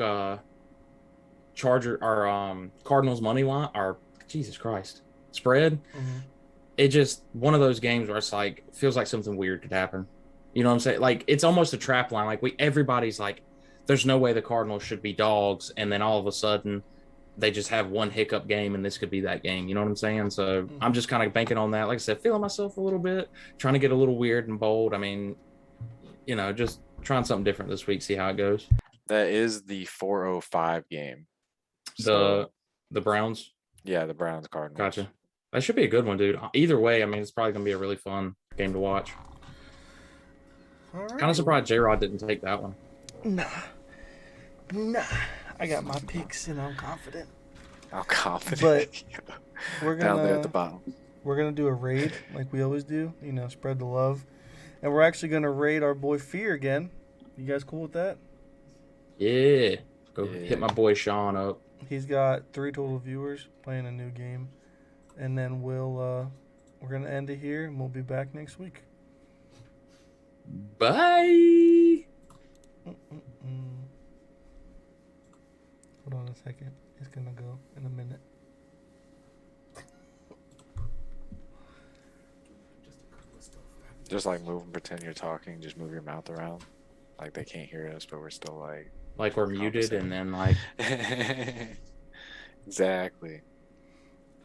Cardinals money line or Jesus Christ spread, it just one of those games where it's like feels like something weird could happen. You know what I'm saying? Like, it's almost a trap line. Like, everybody's like, there's no way the Cardinals should be dogs, and then all of a sudden they just have one hiccup game, and this could be that game. You know what I'm saying? So I'm just kind of banking on that. Like I said, feeling myself a little bit, trying to get a little weird and bold. I mean, just trying something different this week, see how it goes. That is the 4:05 game. The Browns? Yeah, the Browns Cardinals. Gotcha. That should be a good one, dude. Either way, I mean, it's probably going to be a really fun game to watch. Right. Kind of surprised J-Rod didn't take that one. Nah. I got my picks and I'm confident. But we're down there at the bottom. We're gonna do a raid like we always do. Spread the love, and we're actually gonna raid our boy Fear again. You guys cool with that? Yeah. Hit my boy Sean up. He's got 3 total viewers playing a new game, and then we're gonna end it here, and we'll be back next week. Bye. Hold on a second. It's gonna go in a minute. Just like move and pretend you're talking. Just move your mouth around, like they can't hear us, but we're still like we're muted, and then like exactly.